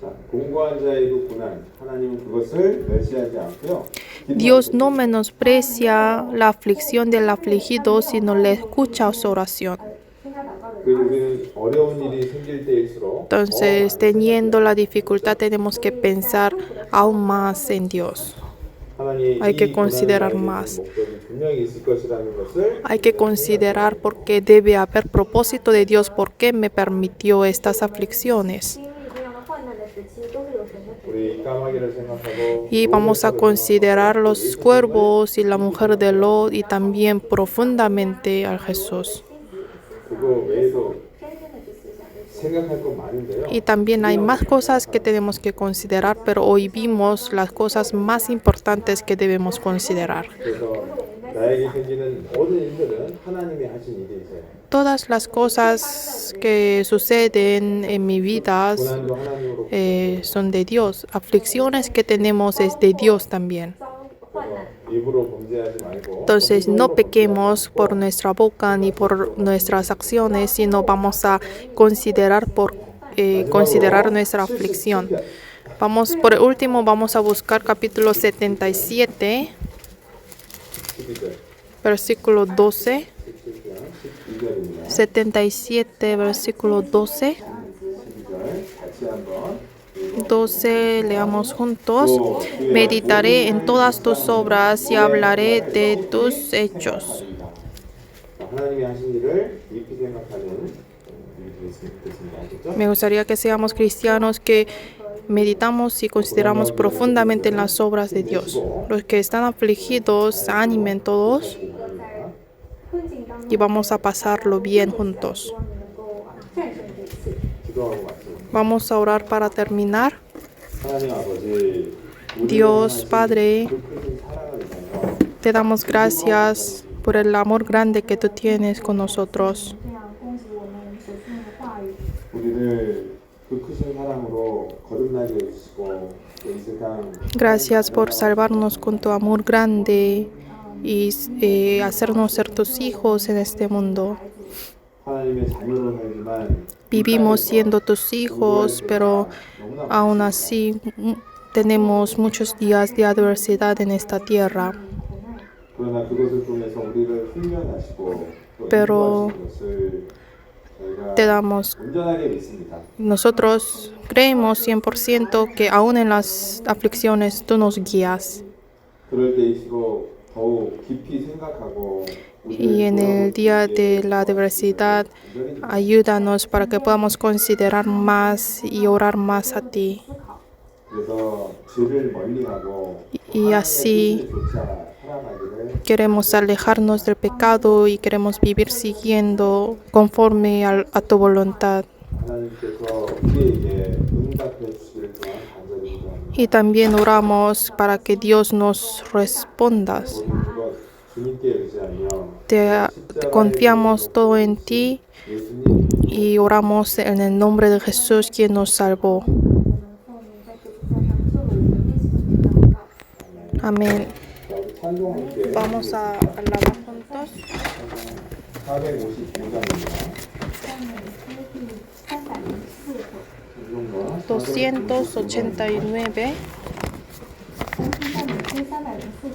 자, 공고한 자에도 고난, 하나님은 그것을 멸시하지 않고요. Dios no menosprecia la aflicción del afligido, sino le escucha su oración. 听他祷告的 그래서 우리는 어려운 일이 생길 때일수록 Entonces, teniendo la dificultad, tenemos que pensar aún más en Dios. 하나님이 hay que 이 considerar 고난을 más. 가지고 목적이 분명히 있을 것이라는 것을 Hay que considerar porque debe haber propósito de Dios, por qué me permitió estas aflicciones. 经历这样的患难的时期，都是有神的旨意。 우리 까마귀를 생각하고 Y vamos a considerar los cuervos y la mujer de Lot y también profundamente a Jesús. 그거 외에도 天天的去思想这些。 생각할 건 많은데요. Y también hay más cosas que tenemos que considerar, pero hoy vimos las cosas más importantes que debemos considerar. 그래서 나에게 생기는 모든 일들은 하나님이 하신 일이세요. Todas las cosas que suceden en mi vida 고난도 하나님으로 son de Dios. Aflicciones que tenemos es de Dios también. 遭患难， 입으로 범죄하지 말고 Entonces no pequemos por nuestra boca ni por nuestras acciones, sino vamos a considerar considerar nuestra aflicción. Vamos, por último, vamos a buscar capítulo 77, 12절, versículo 12. 12절입니다. 77, versículo 12. 12절 같이 한번 12, leamos juntos. Meditaré en todas tus obras y hablaré de tus hechos. 하나님이 하신 일을 깊이 생각하는 일이 됐습니다. 알겠죠? Me gustaría que seamos cristianos que meditamos y consideramos profundamente en las obras de Dios. Los que están afligidos, animen todos 困境当中， y vamos a pasarlo bien juntos. 希望你能够战胜这一切。 기도하고 마칩니다. Vamos a orar para terminar. 하나님 아버지, Dios Padre, 그 큰 사랑을 위하여 te damos gracias por el amor grande que tú tienes con nosotros. 这样供给我们所信的话语， 우리를 그 크신 사랑으로 거듭나게 해주시고 또 이 세상 Gracias por salvarnos con tu amor grande y hacernos ser tus hijos en este mundo. 하나님의 자녀로 살지만 Vivimos siendo tus hijos, pero 너무나 aún así tenemos muchos días de adversidad en esta tierra. 그러나 그것을 통해서 우리를 훈련하시고 또 Pero 인도하시는 것을 저희가 te damos, 온전하게 믿습니다. nosotros creemos 100% que aún en las aflicciones tú nos guías. 그럴 때일수록 더욱 깊이 생각하고 Y en el día de la adversidad, ayúdanos para que podamos considerar más y orar más a ti. 그래서 죄를 멀리하고 Y así 쫓아 살아가기를 queremos alejarnos del pecado y queremos vivir siguiendo conforme a tu voluntad. 하나님께서 우리에게 응답해 주시기를 또한 간절히 기도합니다. Y también oramos para que Dios nos responda. 모든 것 주님께 의지하며 Te confiamos todo en ti 예수님 y oramos en el nombre de Jesús, quien nos salvó. 我们奉你在十字架上救了我们耶稣基督的名祷告。 Amén. 자, 우리 찬송 함께 Vamos a alabar juntos. 455장입니다. 赞美诗第304首， 찬송가 289. 三称赞美诗304首。